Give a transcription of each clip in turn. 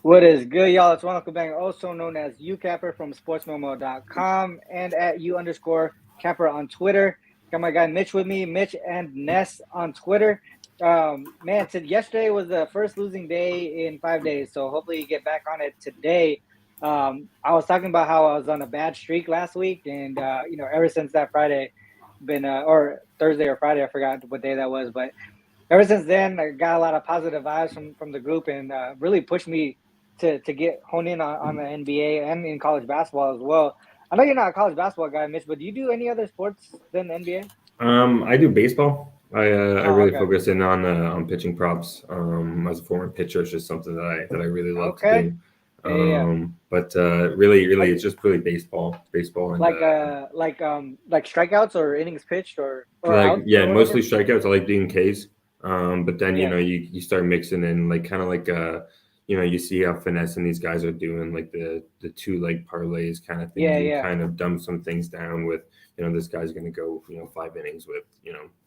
What is good, y'all? It's Ronald, also known as Youcapper from Sportsmemo.com and at @U_Capper on Twitter. Got my guy Mitch with me, Mitch and Ness on Twitter. Man, yesterday was the first losing day in 5 days, so hopefully you get back on it today. I was talking about how I was on a bad streak last week, and ever since that Friday, been or Thursday or Friday, I forgot what day that was, but ever since then, I got a lot of positive vibes from the group, and really pushed me to get honed in on the NBA and in college basketball as well. I know you're not a college basketball guy, Mitch, but do you do any other sports than the NBA? I do baseball. I Oh, really okay, focus in on pitching props. As a former pitcher, it's just something that I really love to okay, do. yeah. But really, Like it's just really baseball, and like strikeouts or innings pitched or like outs yeah, or mostly whatever. strikeouts. I like doing Ks. But then Yeah, you start mixing in like kind of you see how finessing these guys are doing like the two leg parlays kind of things. yeah, You yeah, kind of dumb some things down with this guy's going to go 5 innings with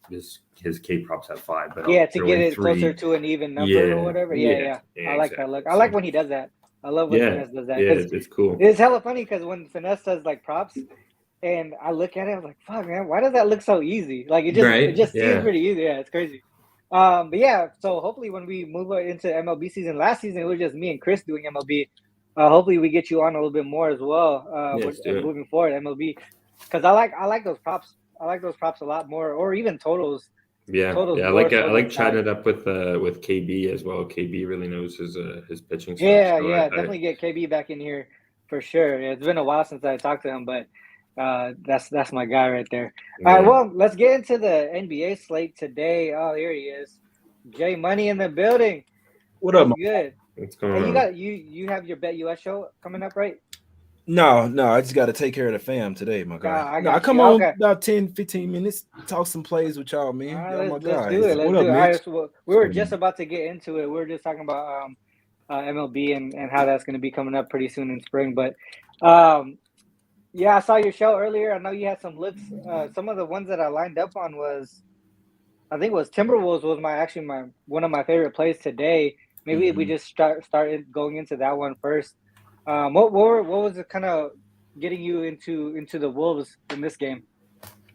this his K props at five, but I'll yeah. To throw get in it closer three. to an even number or Yeah, whatever. Yeah, yeah, yeah. yeah, I like that exactly. look. I So like when he does that. I love when yeah, finesse does that yeah, because it's cool. it's hella funny because when finesse does like props. And I look at it, I'm like, fuck, man, why does that look so easy? Like it Right? just seems Yeah. pretty easy. Yeah, it's crazy. But yeah, so hopefully when we move into MLB season, last season it was just me and Chris doing MLB. Hopefully we get you on a little bit more as well. Yeah, let's do it. Moving forward MLB, because I like those props. I like those props a lot more, or even Yeah, totals yeah. more I so like than chatting size. it up with KB as well. KB really knows his pitching stuff. Yeah, So yeah, I definitely get KB back in here for sure. Yeah, it's been a while since I talked to him, but that's my guy right there. All right, yeah. well, let's get into the NBA slate today. Oh, here he is, Jay Money in the building. What up? What's good? What's going Hey, on? you have your Bet US show coming up, right? No, I just got to take care of the fam today, my guy. I No, I got come you. on Okay. about 10, 15 minutes, talk some plays with y'all, All man. right, Y'all my let's do it. guys. Let's What do up, it. All right, Mitch? so we What's were going just on? about to get into it. We were just talking about MLB and how that's going to be coming up pretty soon in spring. But yeah, I saw your show earlier. I know you had some looks. Some of the ones that I lined up on was I think it was Timberwolves was my one of my favorite plays today. Maybe we hmm just started going into that one first. What was it kind of getting you into the Wolves in this game?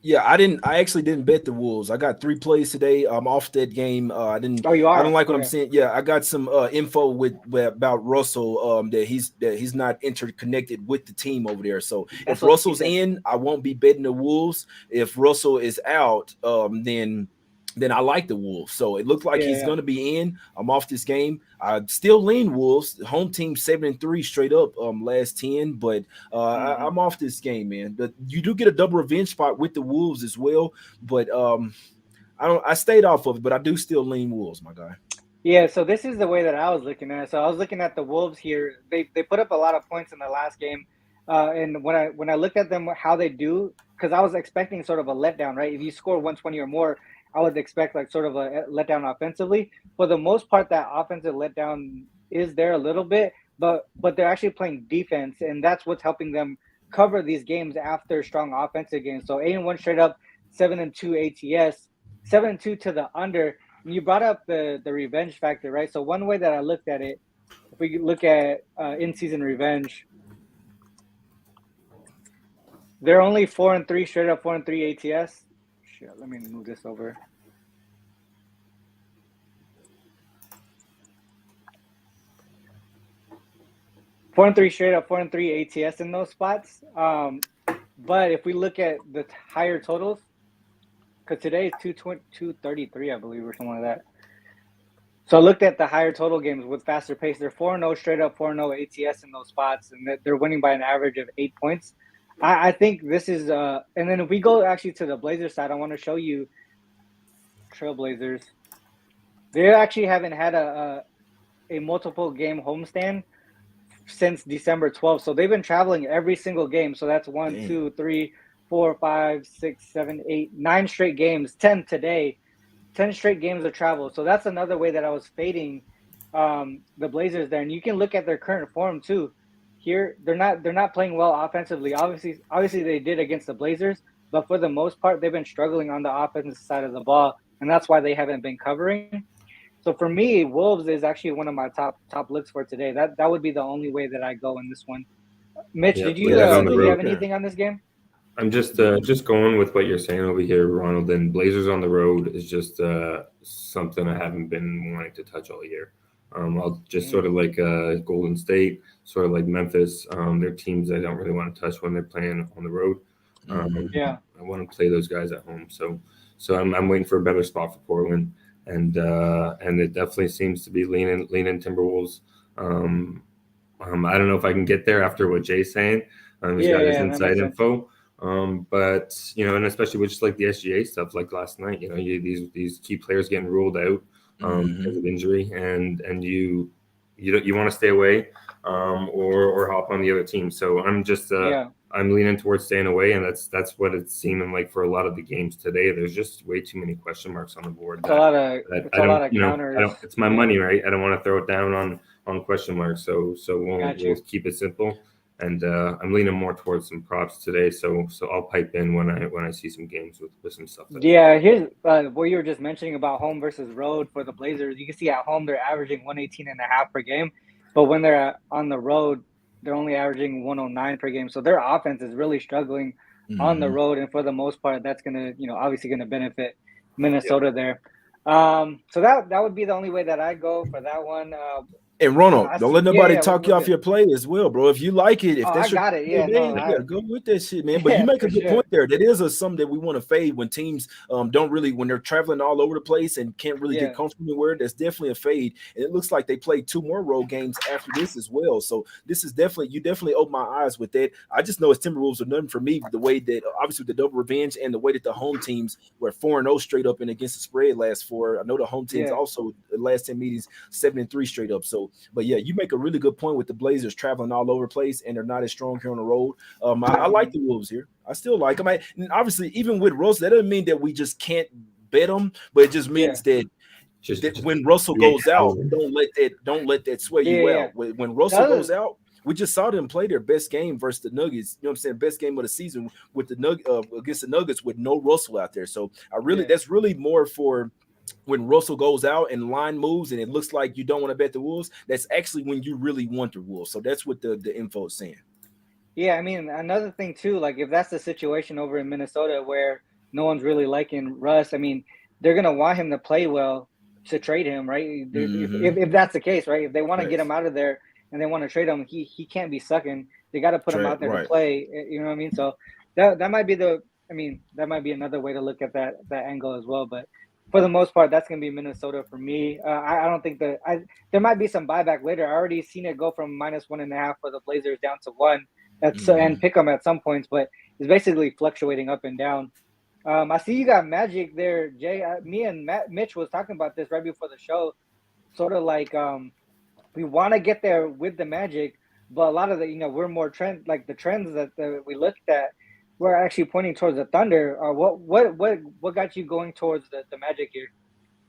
Yeah, I didn't. I actually didn't bet the Wolves. I got 3 plays today. I'm off that game. I didn't. Oh, you I don't are like what I'm okay. seeing. Yeah, I got some info about Russell. That he's not interconnected with the team over there. So That's if what he Russell's said. in, I won't be betting the Wolves. If Russell is out, then I like the Wolves. So it looked like Yeah, he's yeah. going to be in. I'm off this game. I still lean Wolves. Home team 7-3 straight up last 10, but Hmm. I'm off this game, man. But you do get a double revenge spot with the Wolves as well. But I stayed off of it, but I do still lean Wolves, my guy. Yeah, so this is the way that I was looking at it. So I was looking at the Wolves here. They put up a lot of points in the last game, and when I looked at them, how they do, because I was expecting sort of a letdown, right? If you score 120 or more, I would expect like sort of a letdown offensively. For the most part, that offensive letdown is there a little bit, but they're actually playing defense, and that's what's helping them cover these games after strong offensive games. So 8-1 straight up, 7-2 ATS, 7-2 to the under. You brought up the revenge factor, right? So one way that I looked at it, if we look at in season revenge, they're only 4-3 straight up, 4-3 ATS. Shit, let me move this over. 4-3 straight up, 4-3 ATS in those spots. But if we look at the higher totals, because today is 233, I believe, or something like that. So I looked at the higher total games with faster pace. They're 4-0 straight up, 4-0 ATS in those spots, and they're winning by an average of 8 points. I think this is, and then if we go actually to the Blazers side, I want to show you Trailblazers. They actually haven't had a multiple game homestand since December 12th. So they've been traveling every single game. So that's one, Damn. two, three, 4, 5, 6, 7, 8, 9 straight games, 10 today. 10 straight games of travel. So that's another way that I was fading the Blazers there. And you can look at their current form too. Here, they're not playing well offensively. Obviously they did against the Blazers, but for the most part, they've been struggling on the offensive side of the ball, and that's why they haven't been covering. So for me, Wolves is actually one of my top looks for today. That would be the only way that I go in this one. Mitch, Yeah, did put you that on the did you road. have anything on this game? I'm just going with what you're saying over here, Ronald. And Blazers on the road is just something I haven't been wanting to touch all year. I'll just sort of like Golden State, sort of like Memphis. They're teams I don't really want to touch when they're playing on the road. Yeah. I want to play those guys at home. So I'm waiting for a better spot for Portland, and it definitely seems to be leaning Timberwolves. I don't know if I can get there after what Jay's saying. He's got his That inside makes sense. info. But and especially with just like the SGA stuff, like last night, these key players getting ruled out because of injury, and you want to stay away or hop on the other team. So I'm just I'm leaning towards staying away, and that's what it's seeming like for a lot of the games today. There's just way too many question marks on the board. It's a lot of counters. It's my money, right? I don't want to throw it down on question marks. So we'll keep it simple. And I'm leaning more towards some props today, so I'll pipe in when I see some games with some stuff. Here's what you were just mentioning about home versus road for the Blazers. You can see at home they're averaging 118.5 per game, but when they're on the road, they're only averaging 109 per game. So their offense is really struggling on the road, and for the most part, that's gonna obviously gonna benefit Minnesota there. So that would be the only way that I go for that one. And Ronald, don't let nobody talk you off your play as well, bro. If you like it, if that's got it. Yeah, go with that shit, man. But you make a good point there. That is something that we want to fade when teams don't really, when they're traveling all over the place and can't really get comfortable where. That's definitely a fade. And it looks like they played 2 more road games after this as well. So this is you definitely opened my eyes with that. I just know it's Timberwolves are nothing for me. The way that obviously the double revenge and the way that the home teams were 4-0 straight up and against the spread last 4. I know the home teams also the last 10 meetings 7-3 straight up. So. But yeah, you make a really good point with the Blazers traveling all over the place and they're not as strong here on the road. I like the Wolves here. I still like them. And obviously, even with Russell, that doesn't mean that we just can't bet them, but it just means that when Russell goes out, don't let that sway you out. When Russell goes out, we just saw them play their best game versus the Nuggets. You know what I'm saying? Best game of the season with the against the Nuggets with no Russell out there. So that's really more for. When Russell goes out and line moves and it looks like you don't want to bet the Wolves, that's actually when you really want the Wolves. So that's what the info is saying. Yeah, I mean, another thing too, like if that's the situation over in Minnesota where no one's really liking Russ, I mean, they're going to want him to play well to trade him, right? If that's the case, right? If they want to get him out of there and they want to trade him, he can't be sucking. They got to put him out there to play, you know what I mean? So that might be that might be another way to look at that angle as well, but for the most part, that's going to be Minnesota for me. I don't think there might be some buyback later. I already seen it go from -1.5 for the Blazers down to 1. And pick them at some points, but it's basically fluctuating up and down. I see you got Magic there, Jay. Me and Mitch was talking about this right before the show. Sort of like we want to get there with the Magic, but a lot of the we're more trends the trends that we looked at. We're actually pointing towards the Thunder. What got you going towards the Magic here?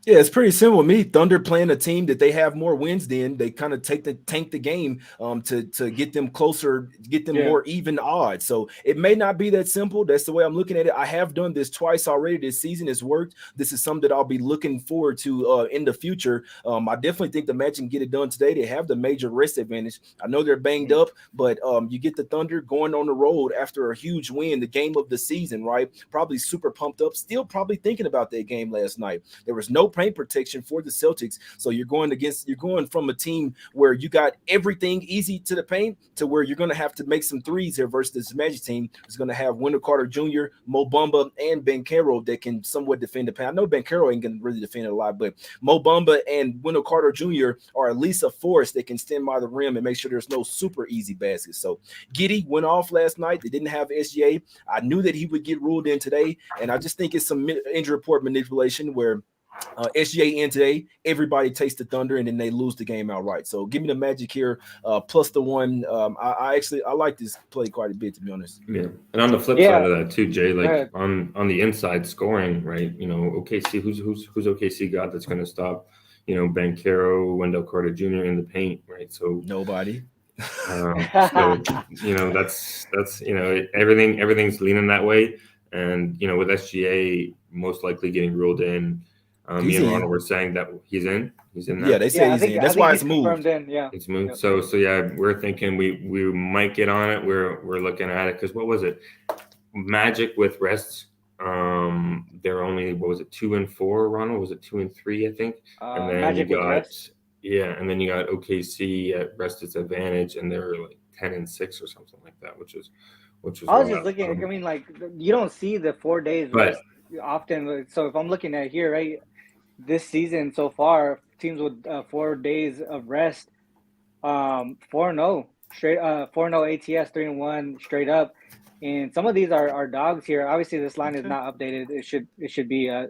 Yeah, it's pretty simple with me. Thunder playing a team that they have more wins than. They kind of tank the game to get them closer, get them more even odds. So it may not be that simple. That's the way I'm looking at it. I have done this twice already this season. It's worked. This is something that I'll be looking forward to in the future. I definitely think the Magic can get it done today. They have the major rest advantage. I know they're banged up, but you get the Thunder going on the road after a huge win, the game of the season, right? Probably super pumped up. Still probably thinking about that game last night. There was no paint protection for the Celtics. So you're going from a team where you got everything easy to the paint to where you're going to have to make some threes here versus this Magic team is going to have Wendell Carter Jr., Mo Bamba, and Banchero that can somewhat defend the paint. I know Banchero ain't going to really defend it a lot, but Mo Bamba and Wendell Carter Jr. are at least a force that can stand by the rim and make sure there's no super easy baskets. So Giddey went off last night. They didn't have SGA. I knew that he would get ruled in today, and I just think it's some injury report manipulation where SGA in today, everybody takes the Thunder, and then they lose the game outright. So give me the Magic here, plus the 1. I like this play quite a bit, to be honest. Yeah, and on the flip side of that too, Jay, like on the inside scoring, right? OKC, who's OKC got that's going to stop, Banchero, Wendell Carter Jr. in the paint, right? So nobody. That's everything's leaning that way, and with SGA most likely getting ruled in. Me and Ronald were saying that he's in. He's in now. Yeah, they say he's in. That's why it's moved. Yeah, it's moved. Yep. So yeah, we're thinking we might get on it. We're looking at it because what was it? Magic with rest. They're only 2-4. Ronald, was it 2-3? I think. And then Magic with rest. Yeah, and then you got OKC at rest disadvantage, and they're like 10-6 or something like that, which is. I was just looking. I mean, like you don't see the 4 days rest often. So if I'm looking at here, right, this season so far, teams with 4 days of rest, 4-0 straight, 4-0 ATS, 3-1 straight up, and some of these are dogs here. Obviously, this line is not updated. It should be. I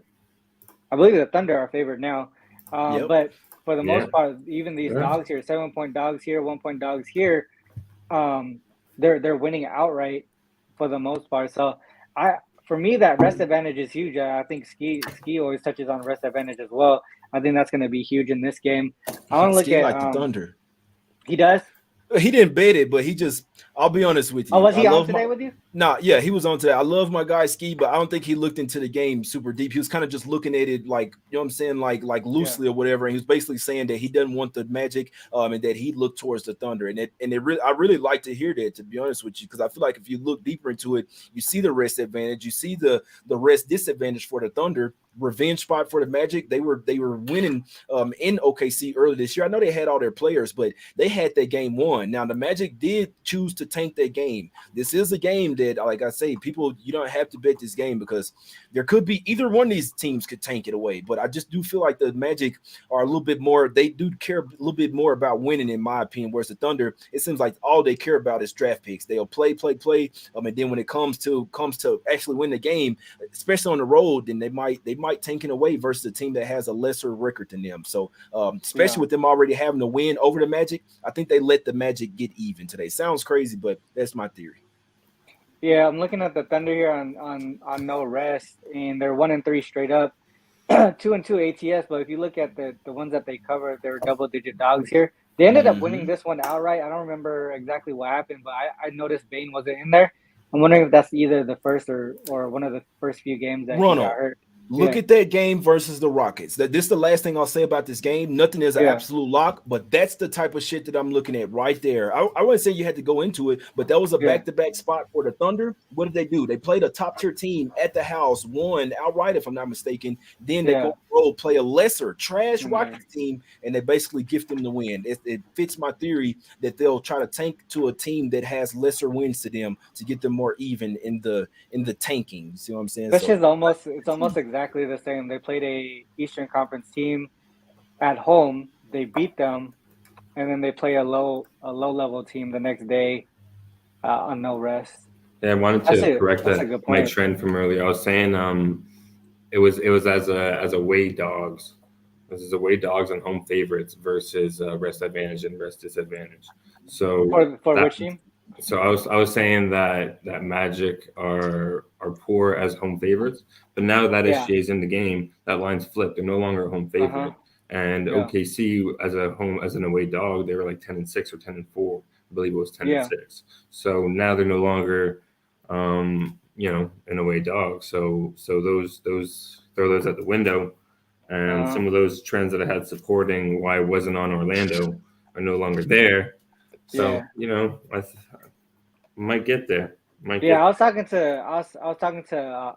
believe the Thunder are favored now, but for the most part, even these dogs here, 7-point dogs here, 1-point dogs here, they're winning outright for the most part. So for me, that rest advantage is huge. I think Ski always touches on rest advantage as well. I think that's going to be huge in this game. I want to look at like the Thunder. He does. He didn't bet it, but he just. I'll be honest with you. Oh, was he on today with you? Nah, yeah, he was on today. I love my guy Ski, but I don't think he looked into the game super deep. He was kind of just looking at it like, you know what I'm saying, like loosely or whatever. And he was basically saying that he doesn't want the Magic, and that he looked towards the Thunder. And I really like to hear that, to be honest with you, because I feel like if you look deeper into it, you see the rest advantage, you see the rest disadvantage for the Thunder. Revenge spot for the Magic. They were winning in OKC early this year. I know they had all their players, but they had that game won. Now the Magic did choose to tank that game. This is a game that, like I say, people, you don't have to bet this game because there could be either one of these teams could tank it away. But I just do feel like the Magic are a little bit more. They do care a little bit more about winning, in my opinion. Whereas the Thunder, it seems like all they care about is draft picks. They'll play. And then when it comes to actually win the game, especially on the road, then they might tanking away versus a team that has a lesser record than them. So especially with them already having a win over the Magic, I think they let the Magic get even today. Sounds crazy, but that's my theory. Yeah, I'm looking at the Thunder here on no rest, and they're 1-3 straight up, 2-2 ATS. But if you look at the ones that they covered, they were double-digit dogs here. They ended up winning this one outright. I don't remember exactly what happened, but I noticed Bane wasn't in there. I'm wondering if that's either the first or one of the first few games that he got hurt. Look at that game versus the Rockets. This is the last thing I'll say about this game. Nothing is an absolute lock, but that's the type of shit that I'm looking at right there. I wouldn't say you had to go into it, but that was a back-to-back spot for the Thunder. What did they do? They played a top-tier team at the house, won outright, if I'm not mistaken. Then they go road, play a lesser trash Rockets team, and they basically gift them the win. It fits my theory that they'll try to tank to a team that has lesser wins to them to get them more even in the tanking. You see what I'm saying? This is almost exactly the same. They played a Eastern Conference team at home. They beat them, and then they play a low level team the next day on no rest. Yeah, I wanted to correct my trend from earlier. I was saying it was as away dogs. This is away dogs and home favorites versus rest advantage and rest disadvantage. So for which team? So I was saying that Magic are poor as home favorites, but now that SGA is in the game, that line's flipped. They're no longer a home favorite. And OKC as an away dog, they were like 10-6 or 10-4. I believe it was 10-6. So now they're no longer an away dog. So those throw those at the window, and some of those trends that I had supporting why I wasn't on Orlando are no longer there. So I might get there. I was talking to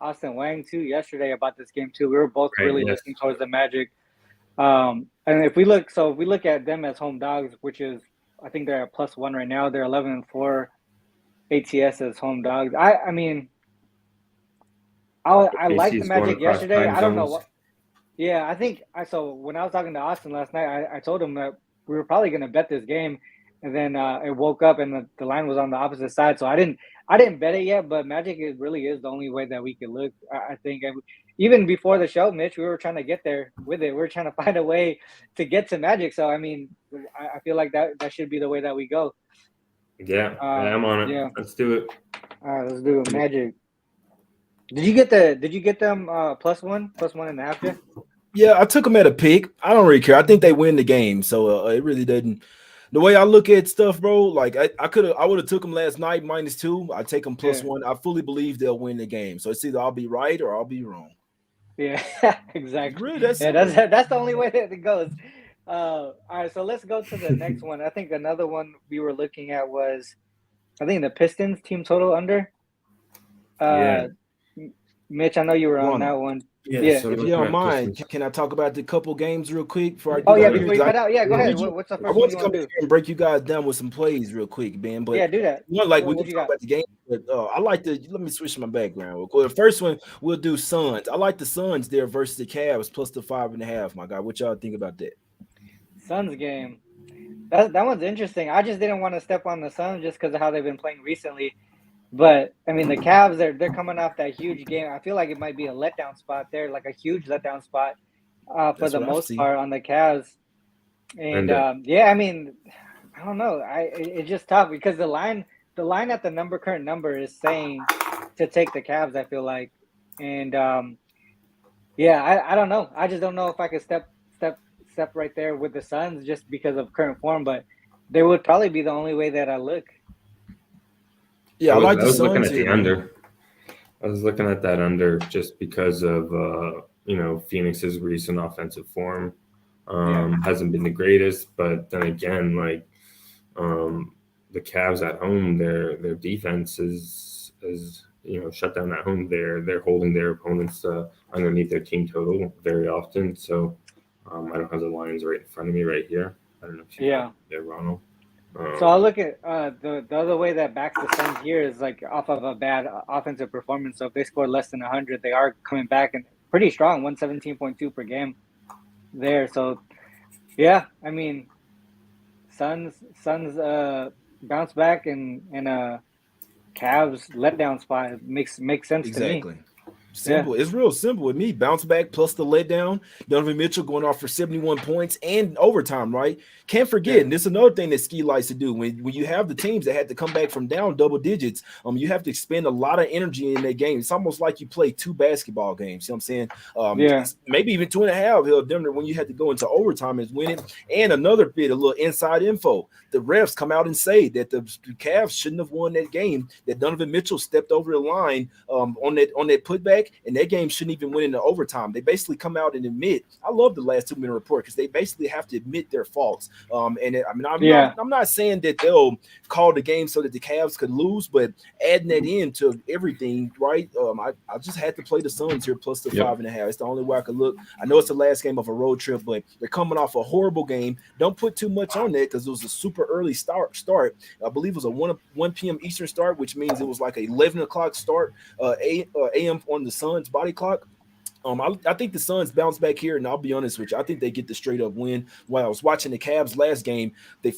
Austin Wang too yesterday about this game too. We were both really looking towards the Magic. And if we look at them as home dogs, which is I think they're at +1 right now. They're 11-4 ATS as home dogs. I mean, I liked the Magic yesterday. I don't know what. Yeah, I think so when I was talking to Austin last night, I told him that we were probably going to bet this game. And then it woke up and the line was on the opposite side. So I didn't bet it yet, but Magic really is the only way that we could look, I think. And even before the show, Mitch, we were trying to get there with it. We were trying to find a way to get to Magic. So, I mean, I feel like that should be the way that we go. Yeah, I'm on it. Yeah. Let's do it. All right, let's do it. Magic. Did you get them +1.5 yet? Yeah, I took them at a pick. I don't really care. I think they win the game. So it really doesn't. The way I look at stuff, bro, like I would have took them last night -2. I take them +1. I fully believe they'll win the game. So it's either I'll be right or I'll be wrong. Yeah, exactly. Really, that's Yeah, that's the only way that it goes. All right, so let's go to the next one. I think another one we were looking at was, I think the Pistons team total under. Yeah. Mitch, I know you were on that Ronald. one. Yeah. Yeah. So If you looking don't at mind, Pistons. can I talk about the couple games real quick before I do Oh yeah, that here? before you cut out, yeah, go ahead. What's the I first want one to you come want in to here do? and break you guys down with some plays real quick, man. But Yeah, do that. one, like we What can you talk got? about the game, but I like to let me switch my background real quick. The first one we'll do Suns. I like the Suns there versus the Cavs plus the 5.5. My God, what y'all think about that? Suns game. That one's interesting. I just didn't want to step on the Suns just because of how they've been playing recently. But I mean, the Cavs they're coming off that huge game. I feel like it might be a letdown spot there, like a huge letdown spot for That's the what I most see. part on the Cavs. And And yeah, I mean, I don't know. It's just tough because the line at the current number is saying to take the Cavs. I feel like, and yeah, I don't know. I just don't know if I could step right there with the Suns just because of current form. But they would probably be the only way that I look. Yeah, I like the was looking Suns at here, the man. under. I was looking at that under just because of Phoenix's recent offensive form. Hasn't been the greatest, but then again, like the Cavs at home, their defense is shut down at home. They're holding their opponents underneath their team total very often. So I don't have the lines right in front of me right here. I don't know if you have it there, Ronald. So I'll look at the other way that backs the Suns here is like off of a bad offensive performance. So if they score less than 100, they are coming back and pretty strong, 117.2 per game there. So yeah, I mean, Suns bounce back and Cavs letdown spot makes sense to me. Exactly. Simple. It's real simple with me. Bounce back plus the letdown. Donovan Mitchell going off for 71 points and overtime, right? Can't forget, and this is another thing that Ski likes to do. When you have the teams that had to come back from down double digits, you have to expend a lot of energy in that game. It's almost like you play 2 basketball games. You know what I'm saying? Maybe even 2.5 when you had to go into overtime and win it. And another bit, a little inside info. The refs come out and say that the Cavs shouldn't have won that game, that Donovan Mitchell stepped over the line on that putback, and that game shouldn't even win into overtime. They basically come out and admit. I love the last 2-minute report because they basically have to admit their faults. I'm not saying that they'll call the game so that the Cavs could lose, but adding that into everything, right? I just had to play the Suns here plus the 5.5. It's the only way I could look. I know it's the last game of a road trip, but they're coming off a horrible game. Don't put too much on that because it was a super early start. I believe it was a 1 p.m. Eastern start, which means it was like an 11 o'clock start a.m. on the Suns body clock. I think the Suns bounce back here, and I'll be honest with you. I think they get the straight up win. While I was watching the Cavs last game, they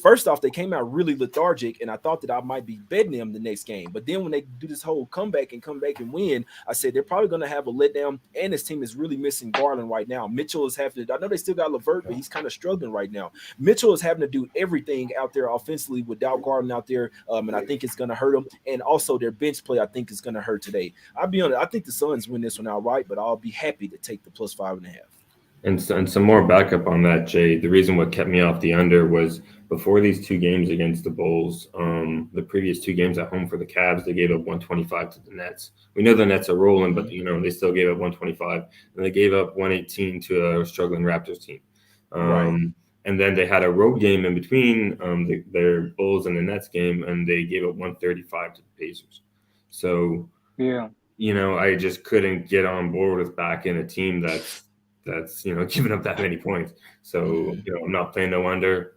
came out really lethargic, and I thought that I might be betting them the next game. But then when they do this whole comeback and win, I said they're probably going to have a letdown, and this team is really missing Garland right now. Mitchell is having to, I know they still got LeVert, but he's kind of struggling right now. Mitchell is having to do everything out there offensively without Garland out there, and I think it's going to hurt them. And also their bench play, I think, is going to hurt today. I'll be honest, I think the Suns win this one outright, but I'll be happy to take the plus 5.5. And some more backup on that, Jay. The reason what kept me off the under was before these 2 games against the Bulls, the previous 2 games at home for the Cavs, they gave up 125 to the Nets. We know the Nets are rolling, but they still gave up 125, and they gave up 118 to a struggling Raptors team. Right. And then they had a road game in between their Bulls and the Nets game, and they gave up 135 to the Pacers. So I just couldn't get on board with backing a team that's giving up that many points. So I'm not playing no under.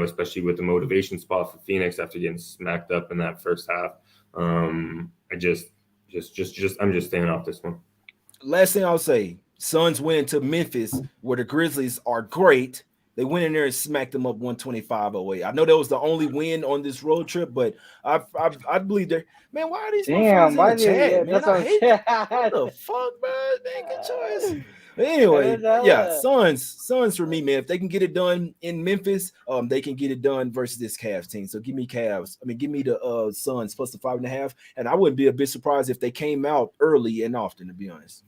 Especially with the motivation spot for Phoenix after getting smacked up in that first half. I'm just staying off this one. Last thing I'll say: Suns win to Memphis, where the Grizzlies are great. They went in there and smacked them up 125 away. I know that was the only win on this road trip, but I believe they're, man, why are these motherfuckers in the chat, man? I hate what the fuck, man. Make a choice. But anyway, Suns for me, man. If they can get it done in Memphis, they can get it done versus this Cavs team. So give me the Suns plus the 5.5, and I wouldn't be a bit surprised if they came out early and often, to be honest.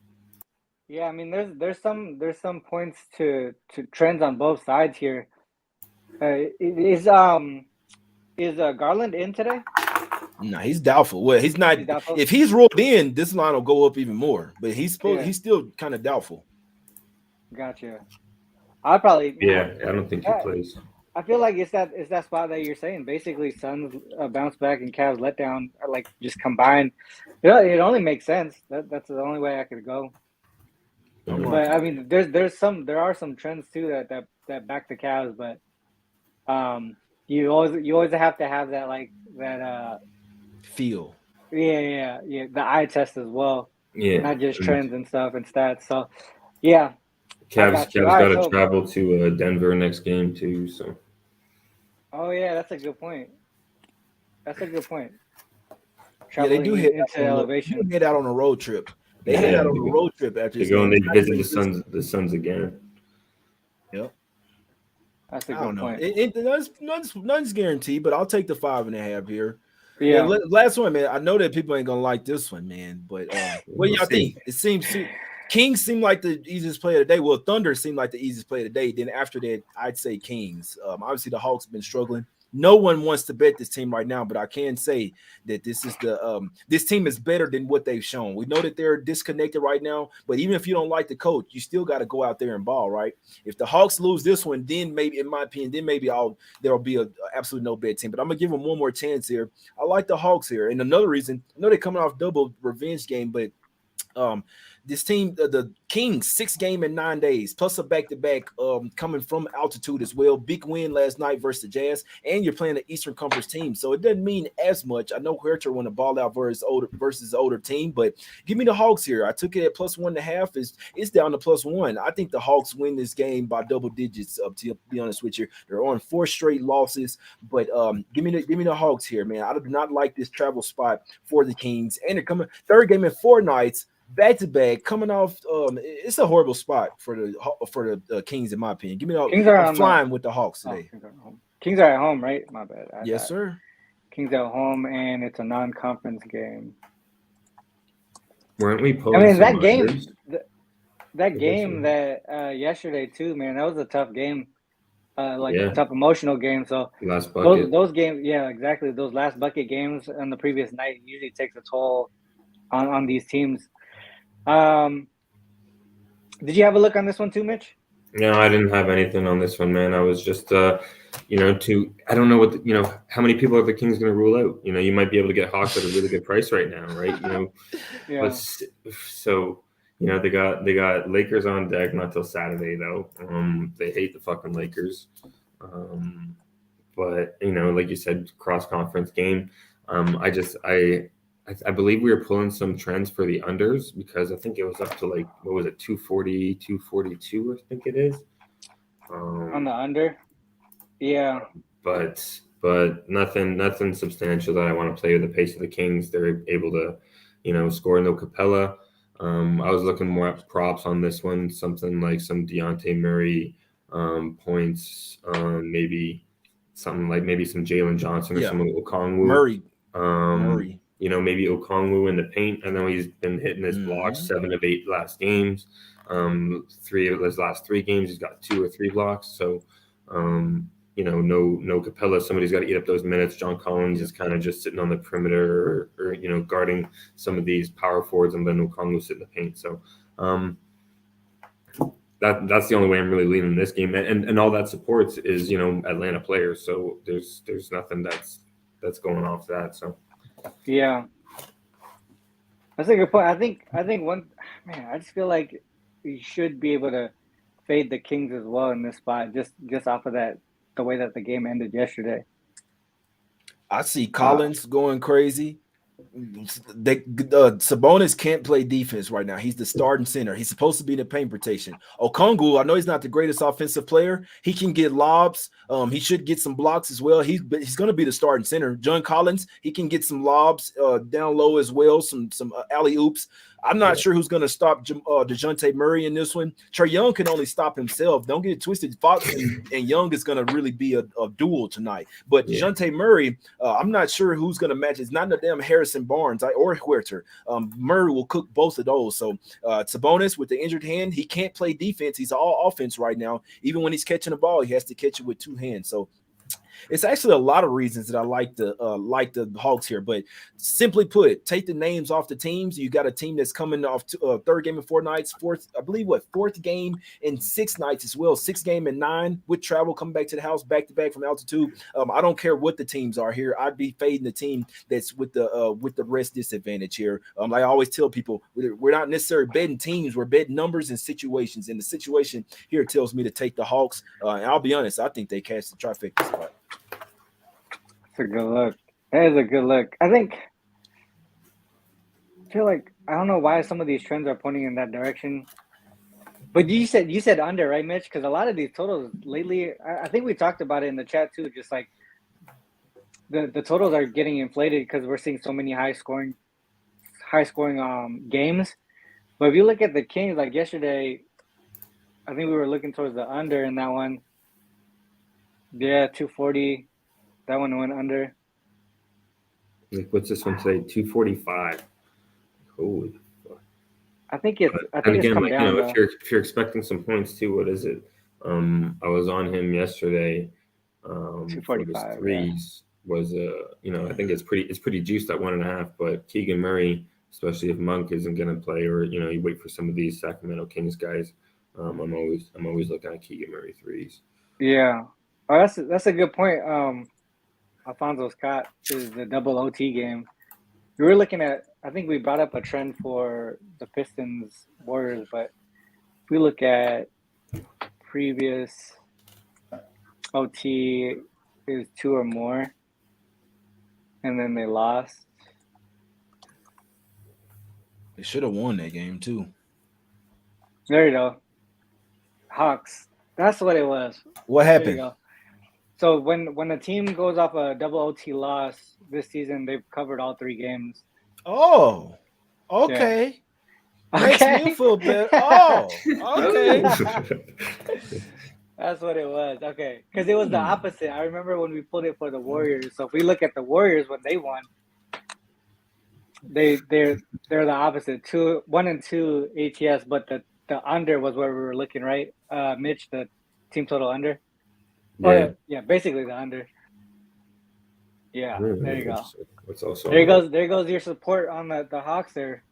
Yeah, I mean, there's some points to trends on both sides here. Is Garland in today? No, he's doubtful. Well, he's not. He's doubtful? If he's rolled in, this line will go up even more. But he's supposed. Yeah. He's still kind of doubtful. Gotcha. I probably. Yeah, I don't think he plays. I feel like it's that spot that you're saying. Basically, Suns bounce back and Cavs let down, like just combine. It only makes sense. That's the only way I could go. But I mean, there are some trends too that back the Cavs, but you always have to have that feel. Yeah, the eye test as well. Yeah, not just trends and stuff and stats. So yeah, Cavs got to travel to Denver next game too. So. Oh yeah, that's a good point. Yeah, they do head out on a road trip. They head out on a road trip after they go and they visit the Suns again. Yep. That's a good point. None's guaranteed, but I'll take the 5.5 here. Yeah. Last one, man. I know that people ain't gonna like this one, man. But what do y'all think? It seems Kings seem like the easiest play of the day. Well, Thunder seemed like the easiest play of the day. Then after that, I'd say Kings. Obviously, the Hawks have been struggling. No one wants to bet this team right now, but I can say that this team is better than what they've shown. We know that they're disconnected right now, but even if you don't like the coach, you still got to go out there and ball, right? If the Hawks lose this one, then maybe, in my opinion, there'll be a absolute no bet team. But I'm gonna give them one more chance here. I like the Hawks here, and another reason, I know they're coming off double revenge game, but this team, the Kings, 6 game in 9 days, plus a back-to-back coming from altitude as well. Big win last night versus the Jazz, and you're playing the Eastern Conference team, so it doesn't mean as much. I know Huerter want to ball out versus the older team, but give me the Hawks here. I took it at +1.5. It's down to +1. I think the Hawks win this game by double digits. To be honest with you, they're on 4 straight losses, but give me the Hawks here, man. I do not like this travel spot for the Kings, and they're coming third game in 4 nights. Back-to-back, coming off, it's a horrible spot for the Kings, in my opinion. Give me I'm flying with the Hawks today. Kings are at home, right? My bad. Yes, sir. Kings are at home, and it's a non-conference game. Weren't we? I mean, that game, that game that yesterday too, man. That was a tough game, a tough emotional game. So last bucket. Those games, yeah, exactly. Those last bucket games on the previous night usually takes a toll on these teams. Did you have a look on this one too, Mitch? No, I didn't have anything on this one, man. I was just, I don't know what, how many people are the Kings going to rule out? You might be able to get Hawks at a really good price right now, right? Yeah. But so, they got Lakers on deck, not till Saturday though. They hate the fucking Lakers. But like you said, cross conference game. I believe we were pulling some trends for the unders because I think it was up to 240, 242, I think it is. On the under? Yeah. But nothing substantial that I want to play with the pace of the Kings. They're able to, score no Capella. I was looking more at props on this one, something like some Dejounte Murray points, maybe something like maybe some Jalen Johnson or some Okongwu. Murray. Maybe Okongwu in the paint. I know he's been hitting his blocks 7 of 8 last games. 3 of his last 3 games, he's got 2 or 3 blocks. So, no Capella. Somebody's got to eat up those minutes. John Collins is kind of just sitting on the perimeter or guarding some of these power forwards, and then Okongwu sit in the paint. So, that's the only way I'm really leaning this game. And all that supports is, Atlanta players. So there's nothing that's going off that. So. Yeah, that's a good point. I think I just feel like you should be able to fade the Kings as well in this spot, just off of that, the way that the game ended yesterday. I see Collins going crazy. Sabonis can't play defense right now. He's the starting center. He's supposed to be in the paint protection. Okongwu, I know he's not the greatest offensive player. He can get lobs. He should get some blocks as well. He's going to be the starting center. John Collins, he can get some lobs down low as well, some alley oops. I'm not sure who's going to stop Dejounte Murray in this one. Trae Young can only stop himself. Don't get it twisted. Fox and Young is going to really be a duel tonight. But Dejounte Murray, I'm not sure who's going to match. It's not no damn Harrison Barnes or Huerter. Murray will cook both of those. So Sabonis with the injured hand, he can't play defense. He's all offense right now. Even when he's catching the ball, he has to catch it with 2 hands. So It's actually a lot of reasons that I like the Hawks here. But simply put, take the names off the teams. You got a team that's coming off third game in 4 nights, fourth game in 6 nights as well, 6th game in 9 with travel coming back to the house back to back from altitude. I don't care what the teams are here. I'd be fading the team that's with the rest disadvantage here. Like I always tell people, we're not necessarily betting teams, we're betting numbers and situations. And the situation here tells me to take the Hawks. And I'll be honest, I think they catch the trifecta spot. That's a good look. That is a good look. I feel like I don't know why some of these trends are pointing in that direction. But you said under, right, Mitch? Because a lot of these totals lately, I think we talked about it in the chat too. Just like the totals are getting inflated because we're seeing so many high scoring games. But if you look at the Kings, like yesterday, I think we were looking towards the under in that one. Yeah, 240. That one went under. Like, what's this one say? 245. Holy fuck. I think it's come down. If you're expecting some points too, what is it? I was on him yesterday. 245 threes was I think it's pretty juiced at 1.5. But Keegan Murray, especially if Monk isn't going to play, or you wait for some of these Sacramento Kings guys. I'm always looking at Keegan Murray threes. Yeah, oh, that's a good point. Alfonso Scott is the double OT game. We were looking at. I think we brought up a trend for the Pistons Warriors, but if we look at previous OT, is 2 or more, and then they lost. They should have won that game too. There you go. Hawks. That's what it was. What happened? So when a team goes off a double OT loss this season, they've covered all 3 games. Oh, okay. Yeah. Makes me feel better. Oh, okay. That's what it was. Okay, because it was the opposite. I remember when we pulled it for the Warriors. So if we look at the Warriors when they won, they're the opposite. 1 and 2 ATS, but the under was where we were looking, right? Mitch, the team total under. Yeah, basically the under. Yeah, there you go. There goes your support on the Hawks there.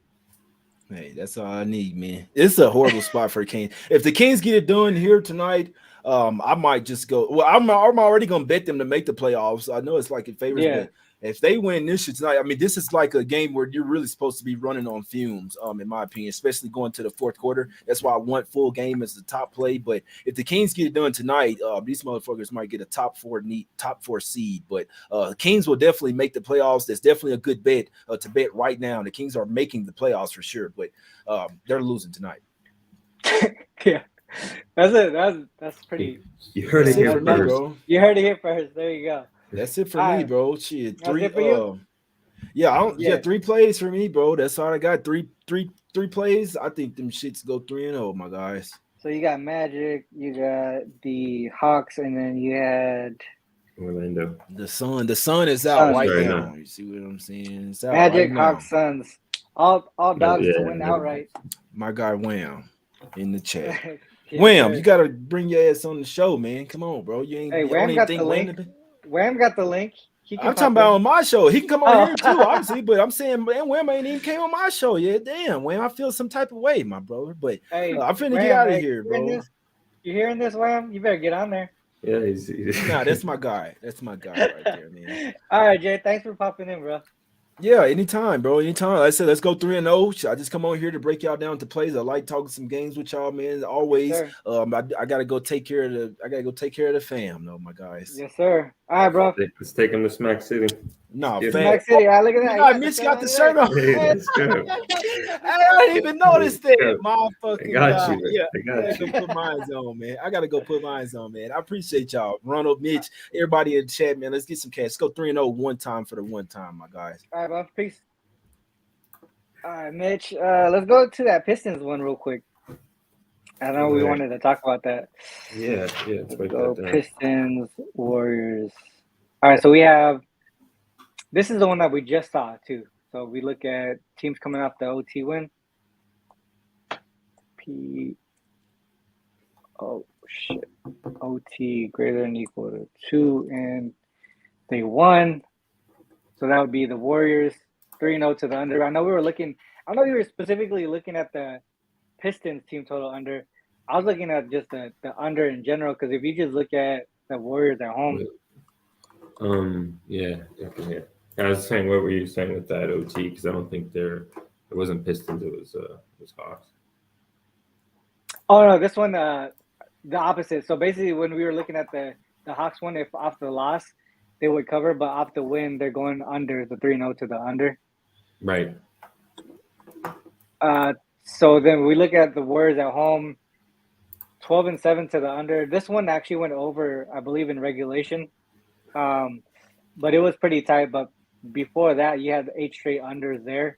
Hey, that's all I need, man. It's a horrible spot for the Kings. If the Kings get it done here tonight, I might just go. Well, I'm already gonna bet them to make the playoffs. I know it's like it favors, but if they win this shit tonight, I mean, this is like a game where you're really supposed to be running on fumes, in my opinion, especially going to the 4th quarter. That's why I want full game as the top play. But if the Kings get it done tonight, these motherfuckers might get a top 4 seed. But the Kings will definitely make the playoffs. That's definitely a good bet to bet right now. The Kings are making the playoffs for sure, but they're losing tonight. Yeah. That's pretty. You heard it here first, bro. You heard it here first. There you go. That's it for me, bro. Shit, 3. Yeah, 3 plays for me, bro. That's all I got. Three plays. I think them shits go 3-0, my guys. So you got Magic, you got the Hawks, and then you had Orlando. The sun is out right right now. now. You see what I'm saying? It's out Magic, right now. Hawks, Suns. All dogs to win outright. My guy Wham in the chat. Yeah, Wham, sure. you gotta bring your ass on the show, man. Come on, bro. You ain't. Hey, you Wham don't got even the think link. Wham got the link. I'm talking about on my show. He can come on here too, obviously. But I'm saying, man, Wham ain't even came on my show yet. Damn, Wham, I feel some type of way, my brother. But Hey, I'm finna Wham, get out of here, bro. You hearing this, Wham? You better get on there. Yeah, he's Nah, that's my guy. That's my guy right there, man. All right, Jay. Thanks for popping in, bro. Yeah, anytime, bro. Anytime. Like I said, let's go 3-0. I just come on here to break y'all down to plays. I like talking some games with y'all, man. Always. Yes, I gotta go take care of the fam, though, my guys. Yes, sir. All right, bro. Let's take him to Smack City. No, Yeah. fam. Smack City. All right, look at that. I Mitch got the shirt on. Hey, let's go. I didn't even notice that. My fucking I got God. you. Yeah, I got you. Put mine on, man. I gotta go put mine on, man. I appreciate y'all, Ronald, Mitch, everybody in the chat, man. Let's get some cash. Let's go 3-0 one time for the one time, my guys. All right, bro. Peace. All right, Mitch. Let's go to that Pistons one real quick. I know we wanted to talk about that. Yeah. Let's break So that down. Pistons, Warriors. All right, so we have. This is the one that we just saw too. So we look at teams coming off the OT win. shit. OT greater than or equal to 2, and they won. So that would be the Warriors 3-0 to the under. I know you were specifically looking at the Pistons team total under. I was looking at just the under in general, because if you just look at the Warriors at home. Yeah. I was saying, what were you saying with that OT? Because I don't think it wasn't Pistons, it was Hawks. Oh no, this one the opposite. So basically, when we were looking at the Hawks one, if off the loss they would cover, but off the win they're going under, the 3-0 to the under. Right. So then we look at the Warriors at home, 12-7 to the under. This one actually went over, I believe, in regulation, but it was pretty tight. But before that, you had 8 straight unders there.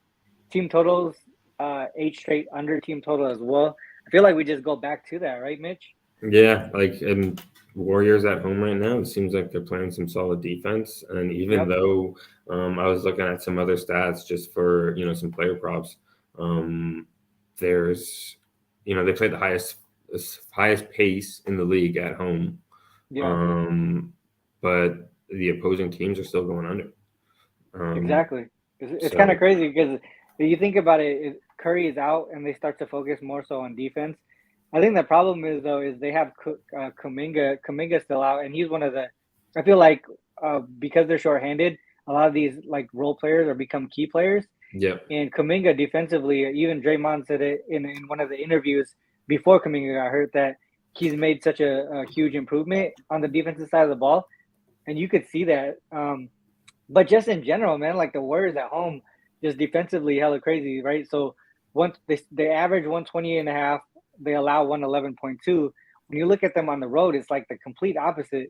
Team totals, 8 straight under team total as well. I feel like we just go back to that, right, Mitch? Yeah, and Warriors at home right now, it seems like they're playing some solid defense. And even though I was looking at some other stats just for, some player props, there's, they play the highest pace in the league at home. Yeah. But the opposing teams are still going under. Exactly. It's kind of crazy, because if you think about it, Curry is out and they start to focus more so on defense. I think the problem is they have Kuminga still out, and he's one of the. I feel like because they're shorthanded, a lot of these like role players are become key players. Yeah. And Kuminga defensively, even Draymond said it in one of the interviews before Kuminga got hurt, that he's made such a huge improvement on the defensive side of the ball, and you could see that. But just in general, man, like the Warriors at home, just defensively hella crazy, right? So once they average 120.5. They allow 111.2. When you look at them on the road, it's like the complete opposite.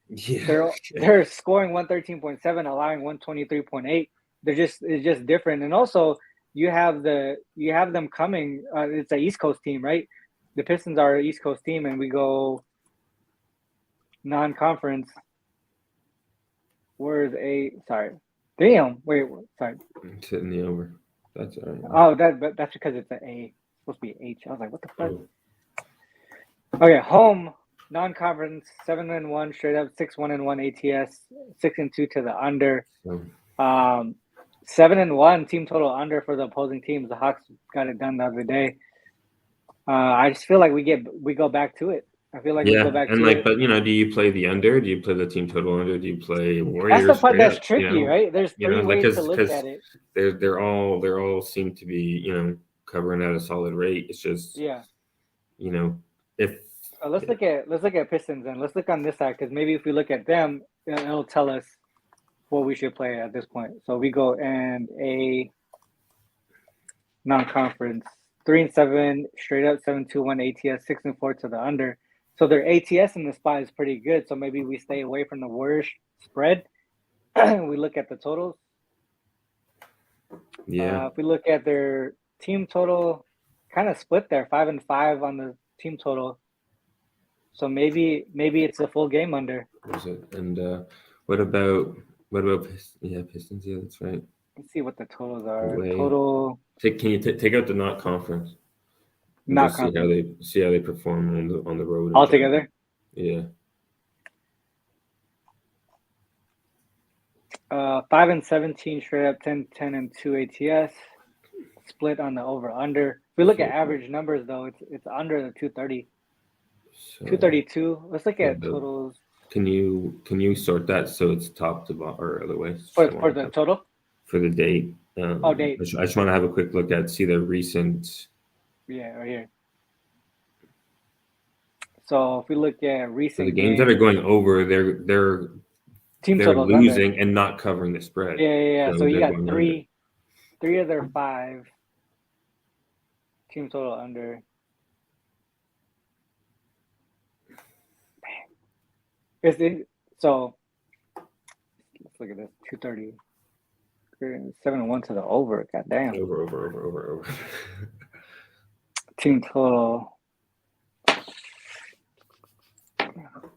Yeah. They're scoring 113.7, allowing 123.8. It's just different. And also you have them coming. It's an East Coast team, right? The Pistons are an East Coast team, and we go non-conference. Where's damn. Wait, sorry. It's hitting the over. That's all right. Oh, that's because it's an A. Supposed to be H. I was like, what the fuck? Okay, home non-conference 7-1 straight up, 6-1-1 ATS, 6-2 to the under. 7-1 team total under for the opposing teams. The Hawks got it done the other day. I just feel like we go back to it. I feel like we go back to it. But do you play the under? Do you play the team total under? Do you play Warriors? That's the part that's tricky, right? There's 3 ways to look at it. They're all seem to be covering at a solid rate. It's just if let's look at Pistons, and let's look on this side, because maybe if we look at them, it'll tell us what we should play at this point. So we go and a non-conference 3-7 straight up, 7-2-1 ATS, 6-4 to the under. So their ATS in the spot is pretty good. So maybe we stay away from the Warriors spread. We look at the totals. Yeah. If we look at their team total, kind of split there, 5-5 on the team total. So maybe it's a full game under. Is it? And what about Pistons? Yeah, that's right. Let's see what the totals are. Away. Total. Can you take out the not conference? Not conference. See how they perform on the road all together. Yeah. 5-17 straight up, 10-2 ATS. Split on the over under. If we look at average numbers though, it's under the 230. 232. Let's look at totals. Can you sort that so it's top to bottom or other way? For the total? For the date. Date. I just want to have a quick look at see the recent. Yeah, right here. So if we look at recent the games that are going over, they're losing and not covering the spread. Yeah. So you got three of their 5 team total under. So let's look at this. 230. 7-1 to the over. God damn. Over. Team total.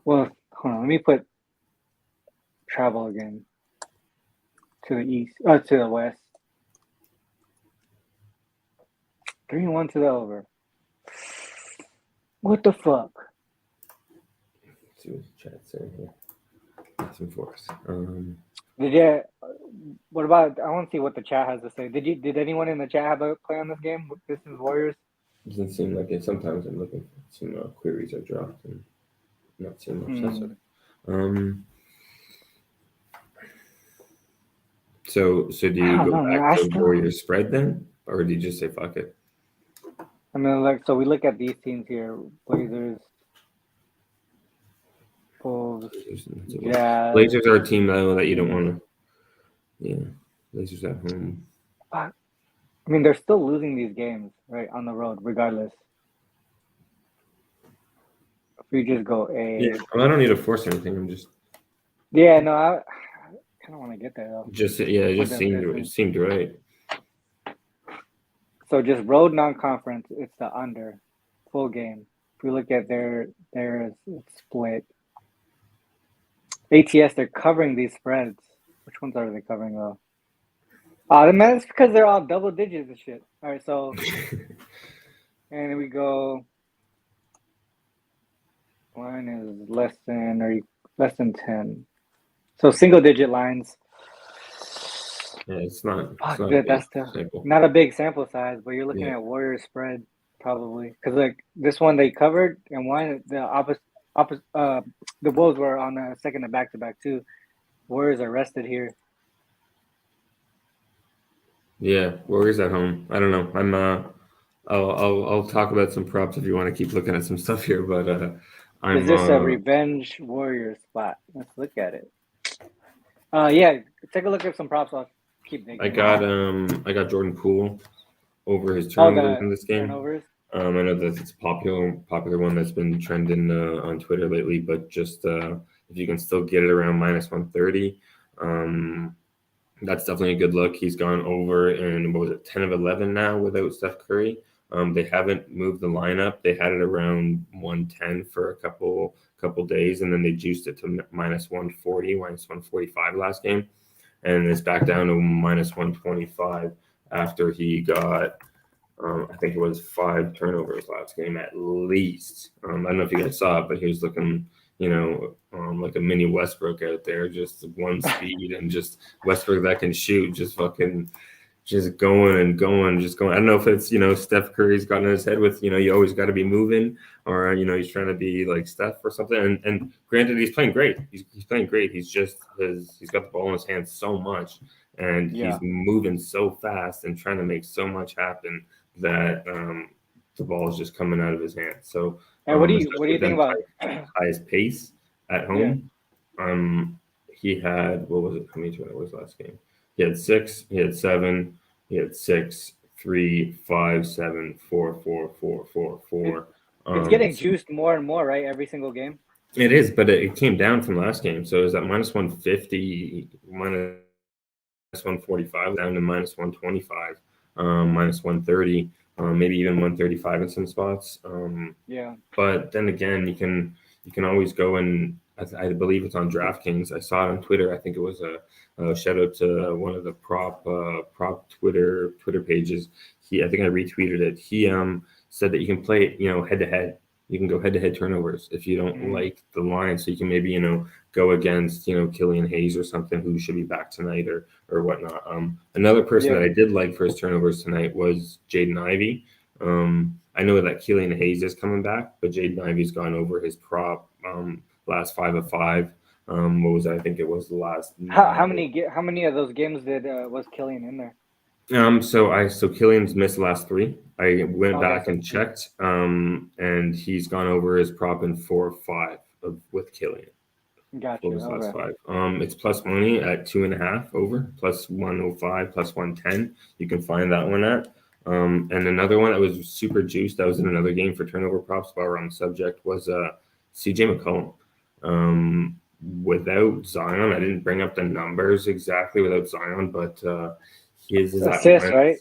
Well, hold on. Let me put travel again to the east. To the west. 3-1 to the over. What the fuck? see what the chat's saying here. Some force. Did you? What about? I want to see what the chat has to say. Did anyone in the chat have a play on this game? Pistons Warriors. Doesn't seem like it. Sometimes I'm looking for some queries are dropped and not seeing much. That's okay. So do you go back to Warriors spread then, or do you just say fuck it? I mean, so we look at these teams here: Blazers, Bulls, Jazz. Blazers are a team that you don't want to. Yeah, Blazers at home. I mean, they're still losing these games, right, on the road, regardless. If we just go Yeah, I don't need to force anything. I'm just. Yeah, no, I kind of want to get there though. It just seemed right. So just road non-conference, it's the under, full game. If we look at their split. ATS, they're covering these spreads. Which ones are they covering though? Man, it's because they're all double digits and shit. All right, so and we go. Line is less than 10. So single digit lines. Yeah, it's not not a big sample size, but you're looking at Warriors spread probably because like this one they covered and one the the Bulls were on the second of back-to-back too. Warriors are rested here. Yeah, Warriors at home. I don't know. I'll talk about some props if you want to keep looking at some stuff here, but is this a revenge Warriors spot? Let's look at it. Yeah, take a look at some props. I'll keep thinking. I got Jordan Poole over his turnovers in this game. Turnovers? I know that it's a popular one that's been trending on Twitter lately, but just if you can still get it around minus 130, that's definitely a good look. He's gone over in 10 of 11 now without Steph Curry. They haven't moved the lineup. They had it around 110 for a couple days, and then they juiced it to minus 140, minus 145 last game, and it's back down to minus 125 after he got. I think it was 5 turnovers last game at least. I don't know if you guys saw it, but he was looking, like a mini Westbrook out there, just one speed and just Westbrook that can shoot, just fucking, just going and going, just going. I don't know if it's, Steph Curry's gotten in his head with, you always got to be moving, or, he's trying to be like Steph or something. And granted, he's playing great. He's playing great. He's just, he's got the ball in his hands so much, and he's moving so fast and trying to make so much happen that the ball is just coming out of his hands. So, and what do you think about highest pace at home? He had, what was it? How many turnovers last game? He had 6. He had 7. He had 6, 3, 5, 7, 4, 4, 4, 4, 4. It's getting juiced more and more, right? Every single game. It is, but it came down from last game. So is that minus 150, minus 145 down to minus 125. Minus 130, maybe even 135 in some spots. But then again, you can always go and I believe it's on DraftKings. I saw it on Twitter. I think it was a shout out to one of the prop Twitter pages. I think I retweeted it. He said that you can play it, head to head. You can go head to head turnovers if you don't like the line. So you can maybe go against Killian Hayes or something who should be back tonight or whatnot. Another person that I did like for his turnovers tonight was Jaden Ivey. I know that Killian Hayes is coming back, but Jaden Ivey's gone over his prop last 5 of 5. What was that? I think it was the last. How many of those games was Killian in there? So Killian's missed the last 3. I went back and checked, and he's gone over his prop in 4 or 5 with Killian. Gotcha. Last 5. It's plus money at 2.5 over, plus 105, plus 110. You can find that one at. And another one that was super juiced. That was in another game for turnover props while we're on the subject was CJ McCollum. Without Zion, I didn't bring up the numbers exactly without Zion, but his assists, right?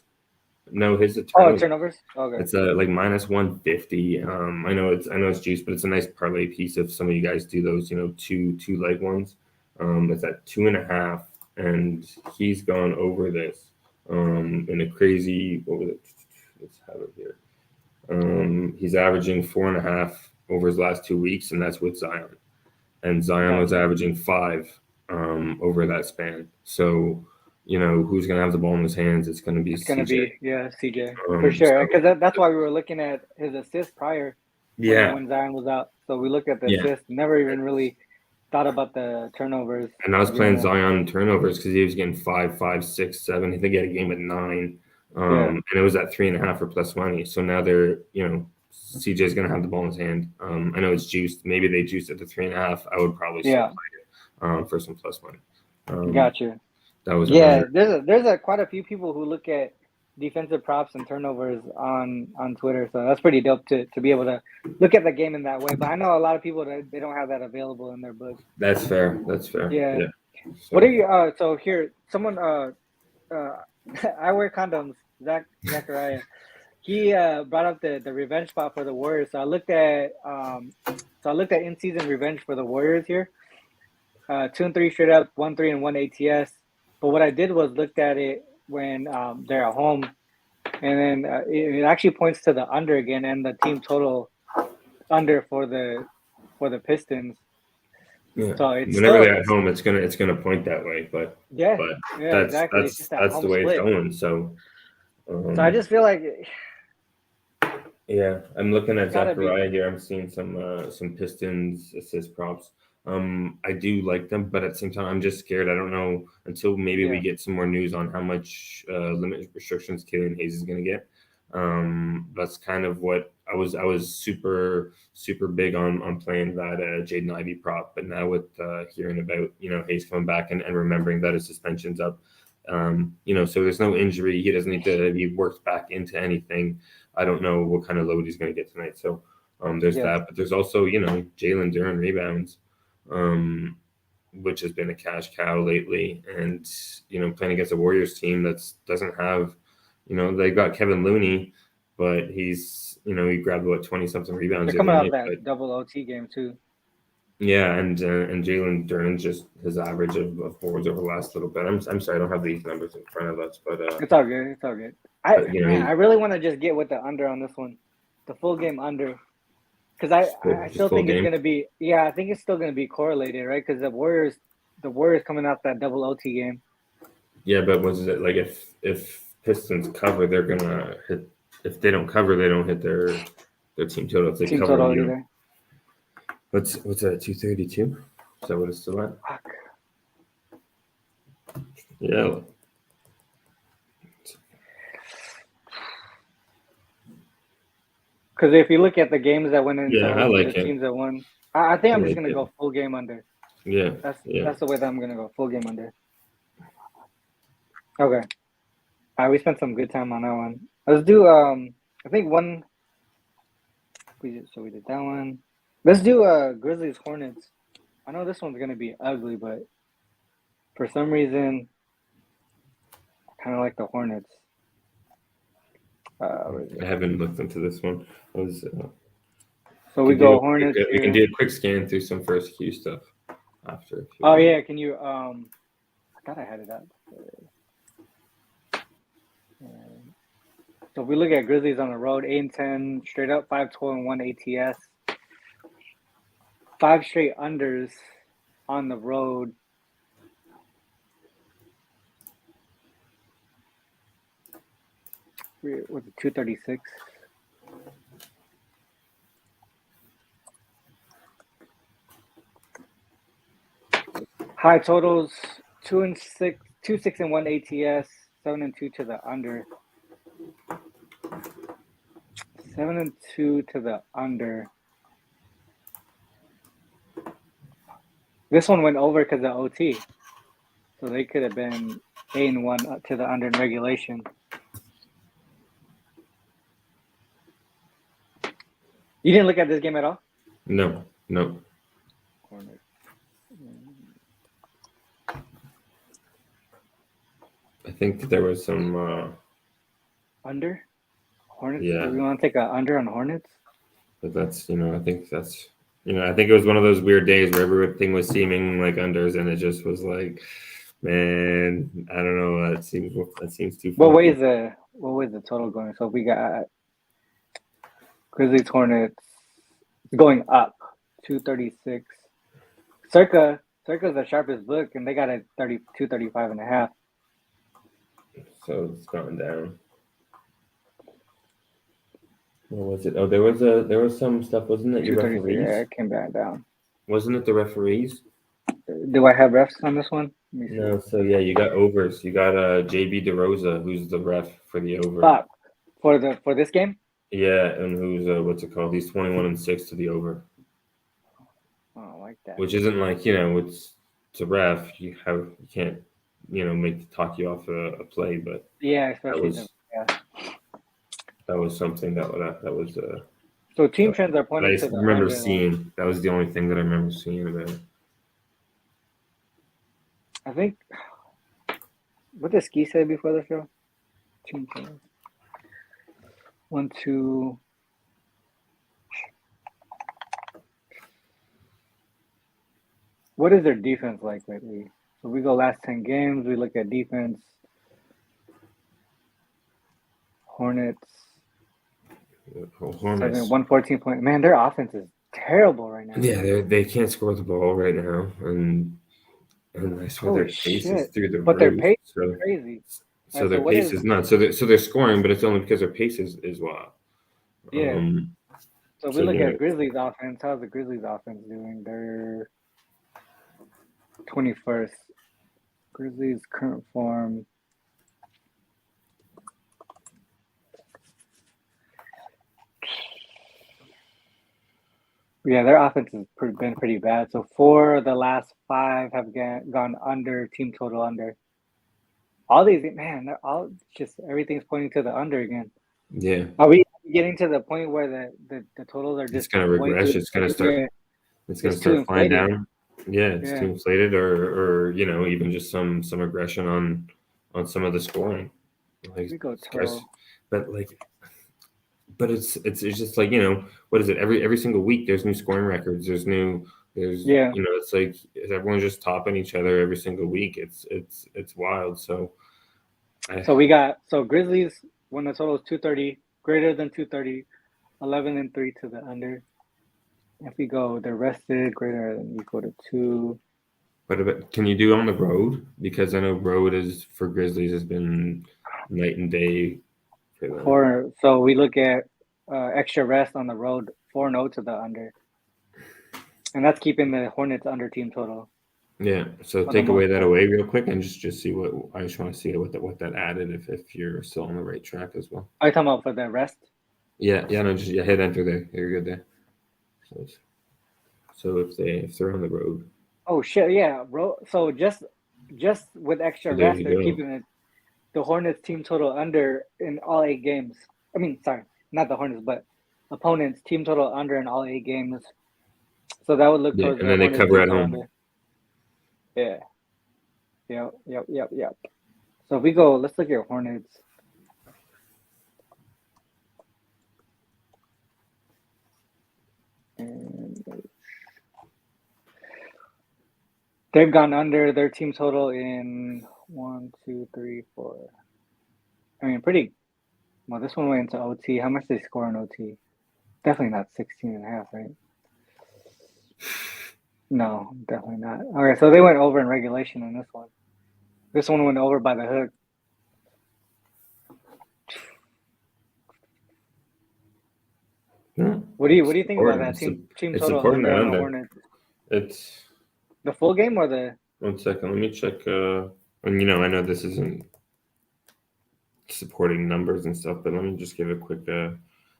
No, his turnovers. Okay. It's like minus 150. I know it's juiced, but it's a nice parlay piece if some of you guys do those, two leg ones. It's at 2.5, and he's gone over this in a crazy. What was it? Let's have it here. He's averaging 4.5 over his last 2 weeks, and that's with Zion. and Zion was averaging 5 over that span. So, who's going to have the ball in his hands? It's going to be CJ. CJ for sure. Because that's why we were looking at his assists prior. When Zion was out, so we looked at the assists. Never even really thought about the turnovers. And I was playing Zion turnovers because he was getting 5, 5, 6, 7. I think he had a game at 9. And it was at 3.5 for plus money. So now they're, CJ's going to have the ball in his hand. I know it's juiced. Maybe they juiced it to 3.5. I would probably still play it for some plus money. Gotcha. That was there's quite a few people who look at defensive props and turnovers on Twitter. So that's pretty dope to be able to look at the game in that way. But I know a lot of people that they don't have that available in their book. That's fair. Yeah. So, what are you so here someone I wear condoms, Zachariah. He brought up the revenge spot for the Warriors. So I looked at in-season revenge for the Warriors here. 2-3 straight up, 1-3 and 1 ATS. But what I did was looked at it when they're at home, and then it actually points to the under again and the team total under for the Pistons. Yeah. So it's whenever they're at home, it's gonna point that way. But that's exactly. that's the way it's going. So I just feel like I'm looking at Zachariah here. I'm seeing some Pistons assist props. I do like them, but at the same time, I'm just scared. I don't know until maybe we get some more news on how much limit restrictions Killian Hayes is going to get. That's kind of what I was super, super big on playing that Jaden Ivey prop. But now with hearing about, Hayes coming back and remembering that his suspension's up, so there's no injury. He doesn't need to be worked back into anything. I don't know what kind of load he's going to get tonight. So there's that. But there's also, Jalen Duren rebounds. Which has been a cash cow lately, and playing against a Warriors team that doesn't have, they got Kevin Looney, but he's he grabbed 20-something rebounds. They're coming out that double OT game too. Yeah, and Jalen Duren's just his average of boards over the last little bit. I'm sorry, I don't have these numbers in front of us, but it's all good. I really want to just get with the under on this one, the full game under. Because I still think it's going to be – I think it's still going to be correlated, right? Because the Warriors coming out that double OT game. Yeah, but was it like if Pistons cover, they're going to hit – if they don't cover, they don't hit their team total. If they team cover, total either. What's that, 232? Is that what it's still at? Fuck. Yeah. Because if you look at the games that went into the teams that won, I think I'm just going to go full game under. Yeah. That's the way that I'm going to go, full game under. Okay. All right, we spent some good time on that one. Let's do, I think one. We did that one. Let's do Grizzlies Hornets. I know this one's going to be ugly, but for some reason, I kind of like the Hornets. I haven't looked into this one. So we go Hornets. We can do a quick scan through some first Q stuff after. Oh yeah, can you? I thought I had it up. So if we look at Grizzlies on the road, 8-10 straight up, 5-12 and 1 ATS, 5 straight unders on the road. Was it 236? High totals 2-6 and 1 ATS, 7-2 to the under. 7-2 to the under. This one went over because of OT, so they could have been 8-1 to the under in regulation. You didn't look at this game at all? No. I think that there was some under Hornets. Yeah. Do we want to take an under on Hornets? But that's I think that's I think it was one of those weird days where everything was seeming like unders, and it just was like, man, I don't know. That seems too. What way is the total going? So we got Grizzlies Hornets going up 236. Circa's the sharpest book, and they got a 32, 35.5. So it's gone down. What was it? Oh, there was some stuff, wasn't it? Your 233. referees? Yeah, it came back down. Wasn't it the referees? Do I have refs on this one? Let me see. No. So yeah, you got overs. You got JB DeRosa, who's the ref for the over. Fuck. For this game? Yeah, and who's what's it called? He's 21-6 to the over. Oh, I like that. Which isn't like, it's a ref. You can't make talk you off a play, but yeah, especially that was something that was so team trends are pointing I to the remember under, seeing. That was the only thing that I remember seeing about it. I think what did Ski say before the show? Team trends. 1, 2. What is their defense like lately? So we go last 10 games. We look at defense. Hornets. 114 point. Man, their offense is terrible right now. Yeah, they can't score the ball right now, and I swear their pace is through the roof. Their pace is crazy. So their pace is nuts. So they're scoring, but it's only because their pace is wild. Yeah. So we look at Grizzlies offense. How's the Grizzlies offense doing? They're 21st. Grizzlies current form. Yeah, their offense has been pretty bad. So 4 of the last 5 have gone under, team total under. All these, man, they're all just everything's pointing to the under again. Yeah. Are we getting to the point where the totals are just it's going to regress? It's going to start. Yeah. It's going to start flying down. Yeah, it's too inflated, or even just some aggression on some of the scoring. Like, we go but it's just like, what is it? Every single week there's new scoring records. It's like everyone's just topping each other every single week. It's wild. So Grizzlies when the total is 230, greater than 230, 11-3 to the under. If we go the rested greater than equal to 2. But can you do on the road? Because I know road is for Grizzlies has been night and day. So we look at extra rest on the road, 4-0 to the under, and that's keeping the Hornets under team total. Yeah. So take that away real quick and just see what I just want to see what that added if you're still on the right track as well. Are you talking about for the rest? Yeah. No. Just hit enter there. You're good there. So if they're on the road. Oh shit! Yeah, bro. So just with extra rest, they're keeping the Hornets team total under in all 8 games. I mean, sorry, not the Hornets, but opponents team total under in all 8 games. So that would look towards and then they cover at home. Under. Yeah. Yep. So if we go, let's look at Hornets. And they've gone under their team total in 1, 2, 3, 4. I mean, pretty. Well, this one went into OT. How much did they score in OT? Definitely not 16.5, right? No, definitely not. All right, so they went over in regulation in this one. This one went over by the hook. Yeah. What do you think about that team total under the Hornets? It's the full game or the 1 second. Let me check. And I know this isn't supporting numbers and stuff, but let me just give a quick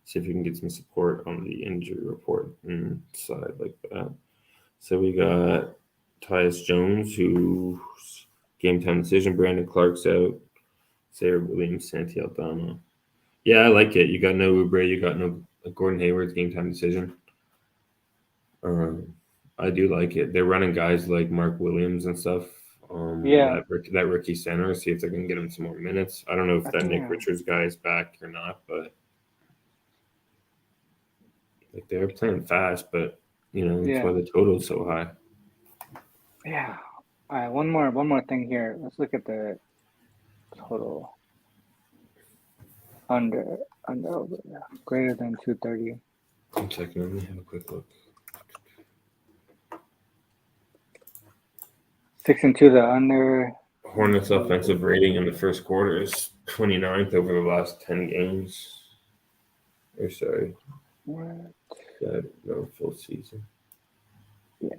see if you can get some support on the injury report side like that. So we got Tyus Jones, who's game time decision. Brandon Clark's out. Sarah Williams, Santi Aldama. Yeah, I like it. You got no Oubre. You got no Gordon Hayward's game time decision. I do like it. They're running guys like Mark Williams and stuff. That rookie center. See if they're going to get him some more minutes. I don't know if that Nick Richards guy is back or not, but like they're playing fast. But that's why the total is so high. Yeah. All right. One more thing here. Let's look at the total. Under greater than 230. 1 second. Let me have a quick look. 6-2 the under. Hornets offensive rating in the first quarter is 29th over the last 10 games. Or sorry. What? No, full season. Yeah.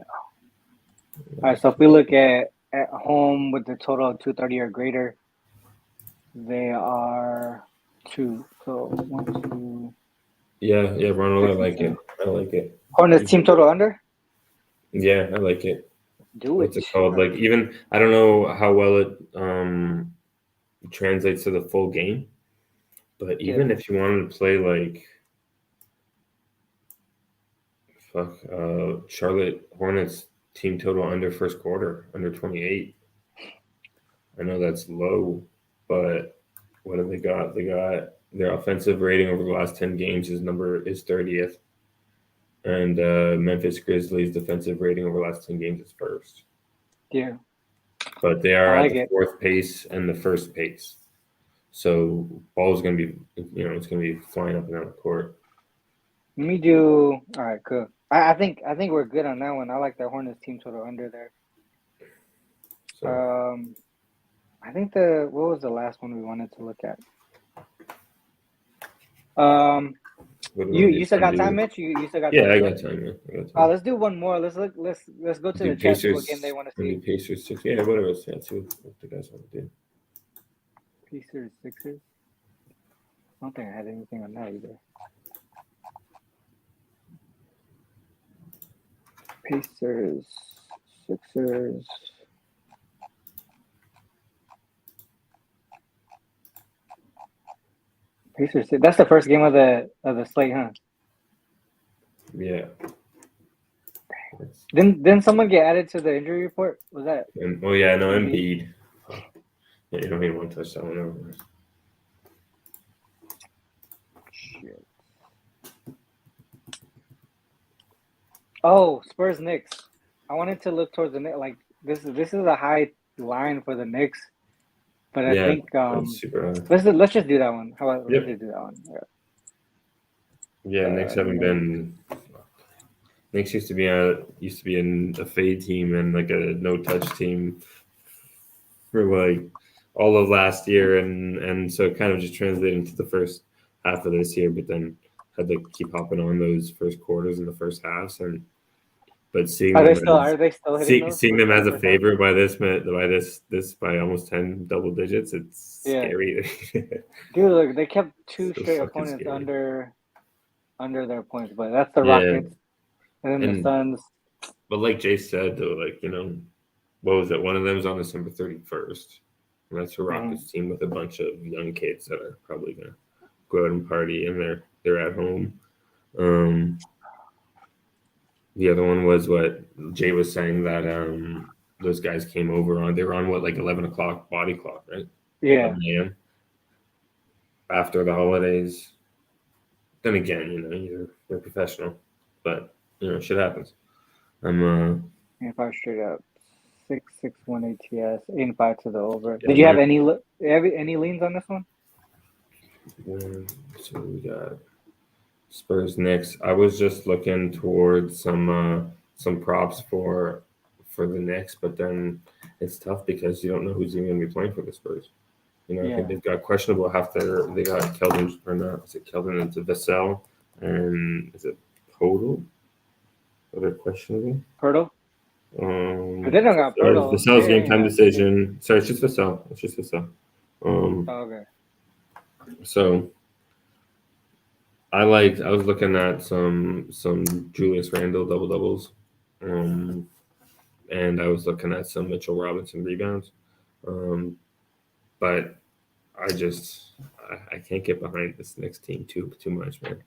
All right, so if we look at home with the total of 230 or greater, they are 2. So 1, 2. Yeah, Ronald, I like it. Hornets team total under? Yeah, I like it. Do What's it. it called? Like, even I don't know how well it translates to the full game, but even if you wanted to play like Charlotte Hornets team total under first quarter, under 28. I know that's low, but what have they got? They got their offensive rating over the last 10 games is 30th. And Memphis Grizzlies defensive rating over the last 10 games is first. Yeah. But they are at the fourth pace and the first pace. So ball's going to be, it's going to be flying up and down the court. Let me do. All right, cool. I think we're good on that one. I like the Hornets team total under there. So. I think what was the last one we wanted to look at? You still got time, Mitch? You still got time? Yeah, I got time, man. Let's do one more. Let's go to the chat. See what game they want to see. Pacers 6. Yeah, whatever. Let's see what the guys want to do. Pacers 6ers. I don't think I had anything on that either. Pacers 6ers. Pacers. That's the first game of the slate, huh? Yeah. Didn't someone get added to the injury report? Was that? Embiid. Yeah, you don't even want to touch that one over. Shit. Oh, Spurs Knicks. I wanted to look towards the Knicks. Like this is a high line for the Knicks. But I think let's just do that one. How about let's just do that one? Yeah, Knicks haven't been. Knicks used to be in a fade team and like a no touch team for like all of last year, and so it kind of just translated into the first half of this year, but then had to keep hopping on those first quarters and the first halves, but seeing them as a favorite by almost 10 double digits, it's scary. Dude, look, they kept two straight opponents under their points, but that's the Rockets and then the Suns. But like Jay said, though, like what was it? One of them is on December 31st, and that's a Rockets team with a bunch of young kids that are probably gonna go out and party, and they're at home. The other one was what Jay was saying, that those guys came over on. They were on like 11 o'clock body clock, right? Yeah. After the holidays. Then again, you're professional, but shit happens. I'm 5 straight up, 6-6-1 ATS, 8-5 to the over. Did you have any leans on this one? So we got Spurs Knicks. I was just looking towards some props for the Knicks, but then it's tough because you don't know who's even going to be playing for the Spurs. I think they've got questionable half there. They got Keldon, or not? Is it Keldon? It's Vassell, and is it Podol? Are they questionable? Pirtle? They don't got Pirtle. Vassell's game time decision. Sorry, it's just Vassell. Okay. So I was looking at some Julius Randle double doubles, and I was looking at some Mitchell Robinson rebounds, but I can't get behind this Knicks team too much, man.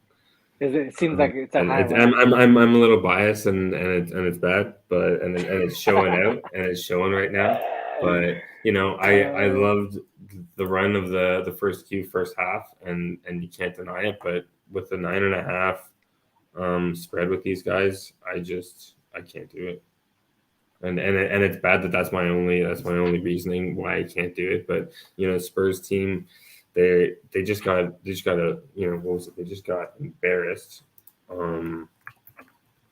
It seems like it's a high. I'm a little biased, and it's bad, but and it's showing out, and it's showing right now. But I loved the run of the first half, and you can't deny it. But with the 9.5 spread with these guys, I can't do it. And it's bad that's my only reasoning why I can't do it. But Spurs team, they just got what was it? They just got embarrassed.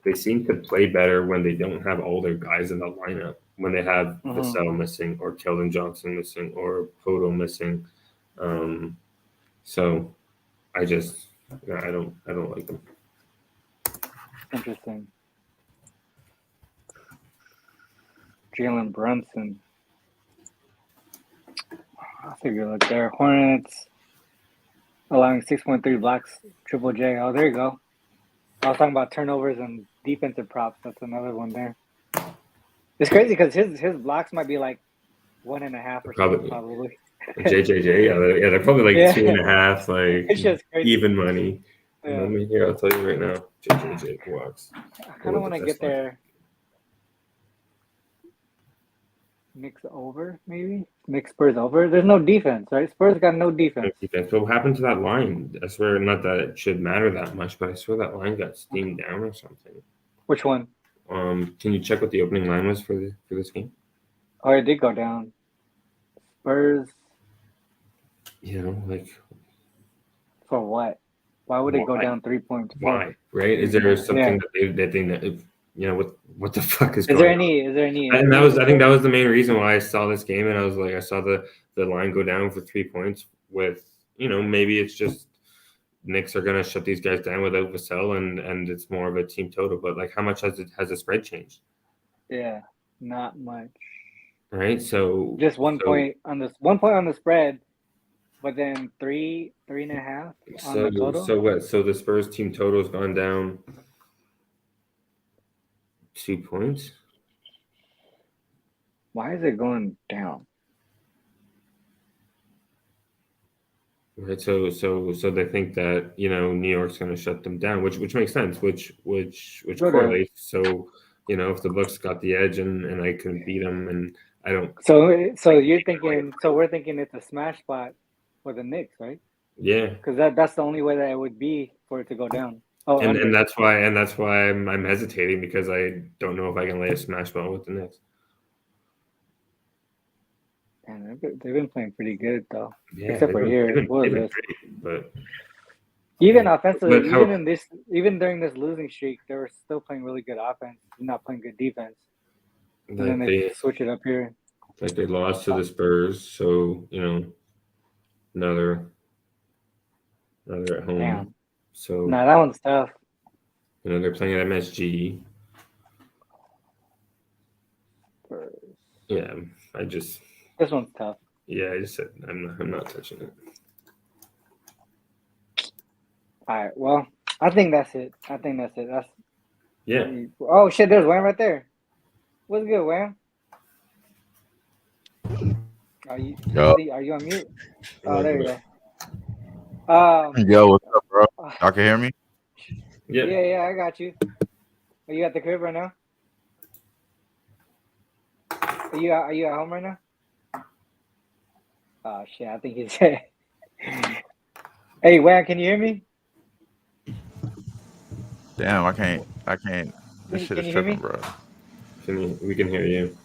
They seem to play better when they don't have all their guys in the lineup. when they have Vassell missing or Keldon Johnson missing or Poto missing. So I don't like them. Interesting. Jalen Brunson. I'll take a look there. Hornets allowing 6.3 blocks, Triple J. Oh, there you go. I was talking about turnovers and defensive props. That's another one there. It's crazy because his blocks might be like 1.5 or something, probably. JJJ, yeah, they're probably like 2.5, like it's just crazy. Even money. Yeah. Let me hear. I'll tell you right now. JJJ blocks. I kind of want to get there. Knicks over, maybe? Knicks Spurs over. There's no defense, right? Spurs got no defense. But what happened to that line? I swear, not that it should matter that much, but I swear that line got steamed down or something. Which one? Can you check what the opening line was for this game? Oh, it did go down. Spurs. You know, like for what? Why would it go down 3 points? Why? Right? Is there something that they think that you know what the fuck is going on? Is there any? And I think that was the main reason why I saw this game, and I was like, I saw the line go down for 3 points. With maybe it's just Knicks are gonna shut these guys down without Vassell, and it's more of a team total. But like, how much has the spread changed? Yeah, not much. Right. So just 1 point on this 1 point on the spread, but then 3.5 on the total. So what? So the Spurs team total has gone down 2 points. Why is it going down? Right. So they think that New York's going to shut them down, which makes sense. Which correlates. So if the Bucks got the edge and I couldn't beat them, and I don't. So you're thinking. So we're thinking it's a smash spot for the Knicks, right? Yeah. Because that's the only way that it would be for it to go down. Oh, and that's why I'm hesitating, because I don't know if I can lay a smash spot with the Knicks. And they've been playing pretty good though, yeah, except for here. But even offensively, even during this losing streak, they were still playing really good offense, not playing good defense. And then they switch it up here. Like they lost to the Spurs, so now they're at home. Damn. So that one's tough. They're playing at MSG. Spurs. Yeah, this one's tough. Yeah, I just said I'm not touching it. All right. Well, I think that's it. That's yeah. Oh shit! There's Wham right there. What's good, Wham? Are you on mute? Oh, there you go. Yo, what's up, bro? Y'all can hear me? Yeah, I got you. Are you at the crib right now? Are you at home right now? Oh shit! I think he's. Hey, Wham, can you hear me? Damn, I can't. This shit is tripping, bro. We can hear you.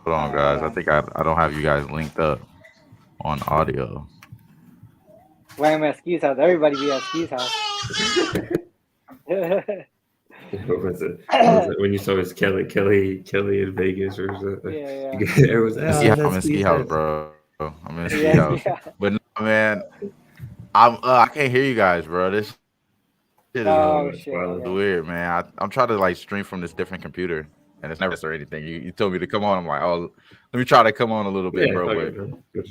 Hold on, guys. I think I don't have you guys linked up on audio. Wham at Ski's house. Everybody be at Ski's house. What was it? When you saw his Kelly in Vegas, or something? Yeah. It was. I'm in Ski house, bro. I'm in Ski house. Yeah. But no, man, I can't hear you guys, bro. This shit is weird, man. I'm trying to stream from this different computer, and it's never or anything. You told me to come on. I'm like, oh, let me try to come on a little bit, bro. But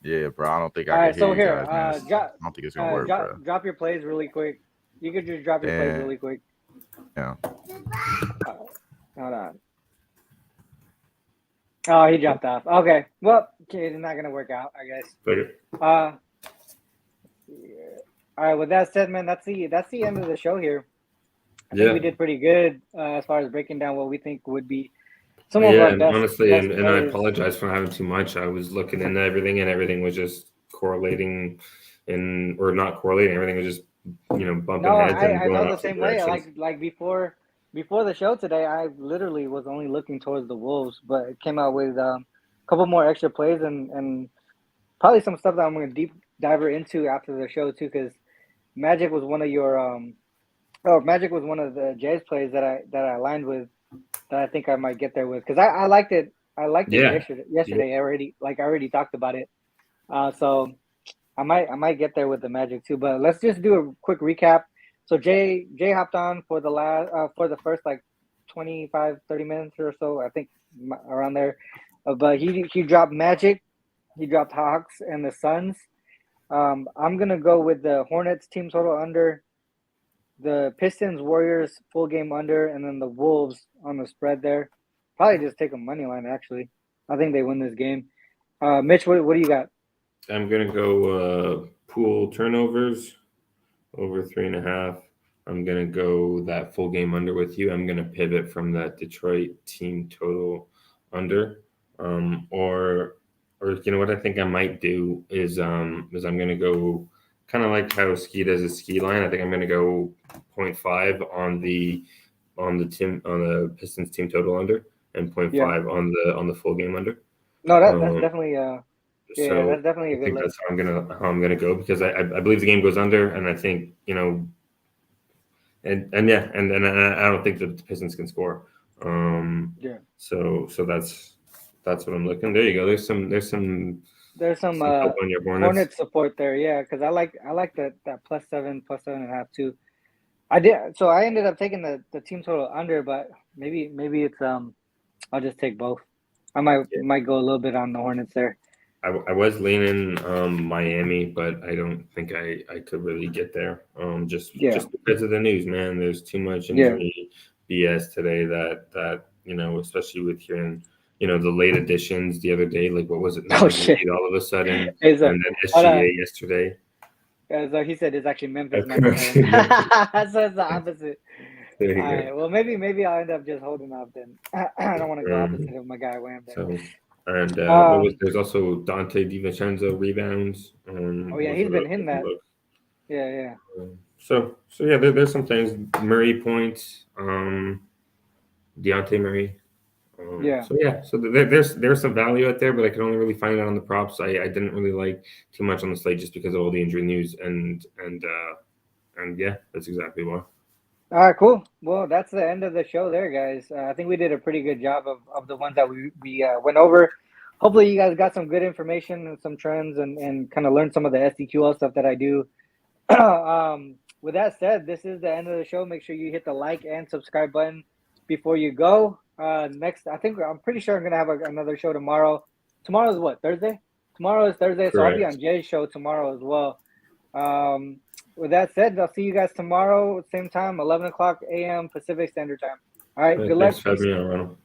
yeah, bro. I don't think I can hear you guys, man. I don't think it's gonna work, bro. Drop your plays really quick. You could just drop your plays really quick. Yeah. Hold on. Oh, he dropped off. Okay. Well, it's not gonna work out, I guess. Okay. All right. With that said, man, that's the end of the show here. I think we did pretty good as far as breaking down what we think would be some of our best. Honestly, and I apologize for having too much. I was looking into everything, and everything was just correlating, or not correlating. Everything was just bumping heads. I know the same way. Like before the show today, I literally was only looking towards the Wolves, but it came out with a couple more extra plays and probably some stuff that I'm going to deep dive into after the show too, because Magic was one of the Jays plays that I aligned with, that I think I might get there with, because I liked it I liked it yesterday. I already talked about it. So I might get there with the Magic too. But let's just do a quick recap. So Jay hopped on for the first like 25, 30 minutes or so, I think, around there. But he dropped Magic, he dropped Hawks and the Suns. I'm gonna go with the Hornets team total under, the Pistons Warriors full game under, and then the Wolves on the spread there. Probably just take a money line. Actually, I think they win this game. Mitch, what do you got? I'm gonna go pool turnovers over 3.5. I'm gonna go that full game under with you. I'm gonna pivot from that Detroit team total under, or you know what I think I might do is I'm gonna go kind of like how Ski does a ski line. I think I'm gonna go 0.5 on the Pistons team total under and 0.5 on the full game under. No, that's definitely that's definitely a good list. That's how I'm gonna go, because I believe the game goes under, and I think, you know, and I don't think the Pistons can score. So that's what I'm looking. There you go. There's some help on your Hornets support there. Yeah, because I like that +7, +7.5 too. I ended up taking the team total under, but maybe it's I'll just take both. I might go a little bit on the Hornets there. I was leaning Miami, but I don't think I could really get there. Just because of the news, man. There's too much injury BS today that you know, especially with hearing, you know, the late additions the other day. Like, what was it? Oh shit! All of a sudden, and then SGA yesterday. So he said it's actually Memphis. So it's the opposite. All right. Well, maybe I'll end up just holding off then. I don't want to go opposite of my guy Wham. And there's also Dante DiVincenzo rebounds. He's been hitting that. Yeah. So there's some things. Murray points. Deontay Murray. So there's some value out there, but I could only really find it on the props. I didn't really like too much on the slate just because of all the injury news and that's exactly why. All right, cool. Well, that's the end of the show there, guys. I think we did a pretty good job of the ones that we went over. Hopefully you guys got some good information and some trends and kind of learned some of the SDQL stuff that I do. With that said, this is the end of the show. Make sure you hit the like and subscribe button before you go. Next, I'm pretty sure I'm going to have another show tomorrow. Tomorrow is what, Thursday? Tomorrow is Thursday, so I'll be on Jay's show tomorrow as well. With that said, I'll see you guys tomorrow, same time, 11 o'clock a.m. Pacific Standard Time. All right, good luck. Thanks for having me on, Ronald.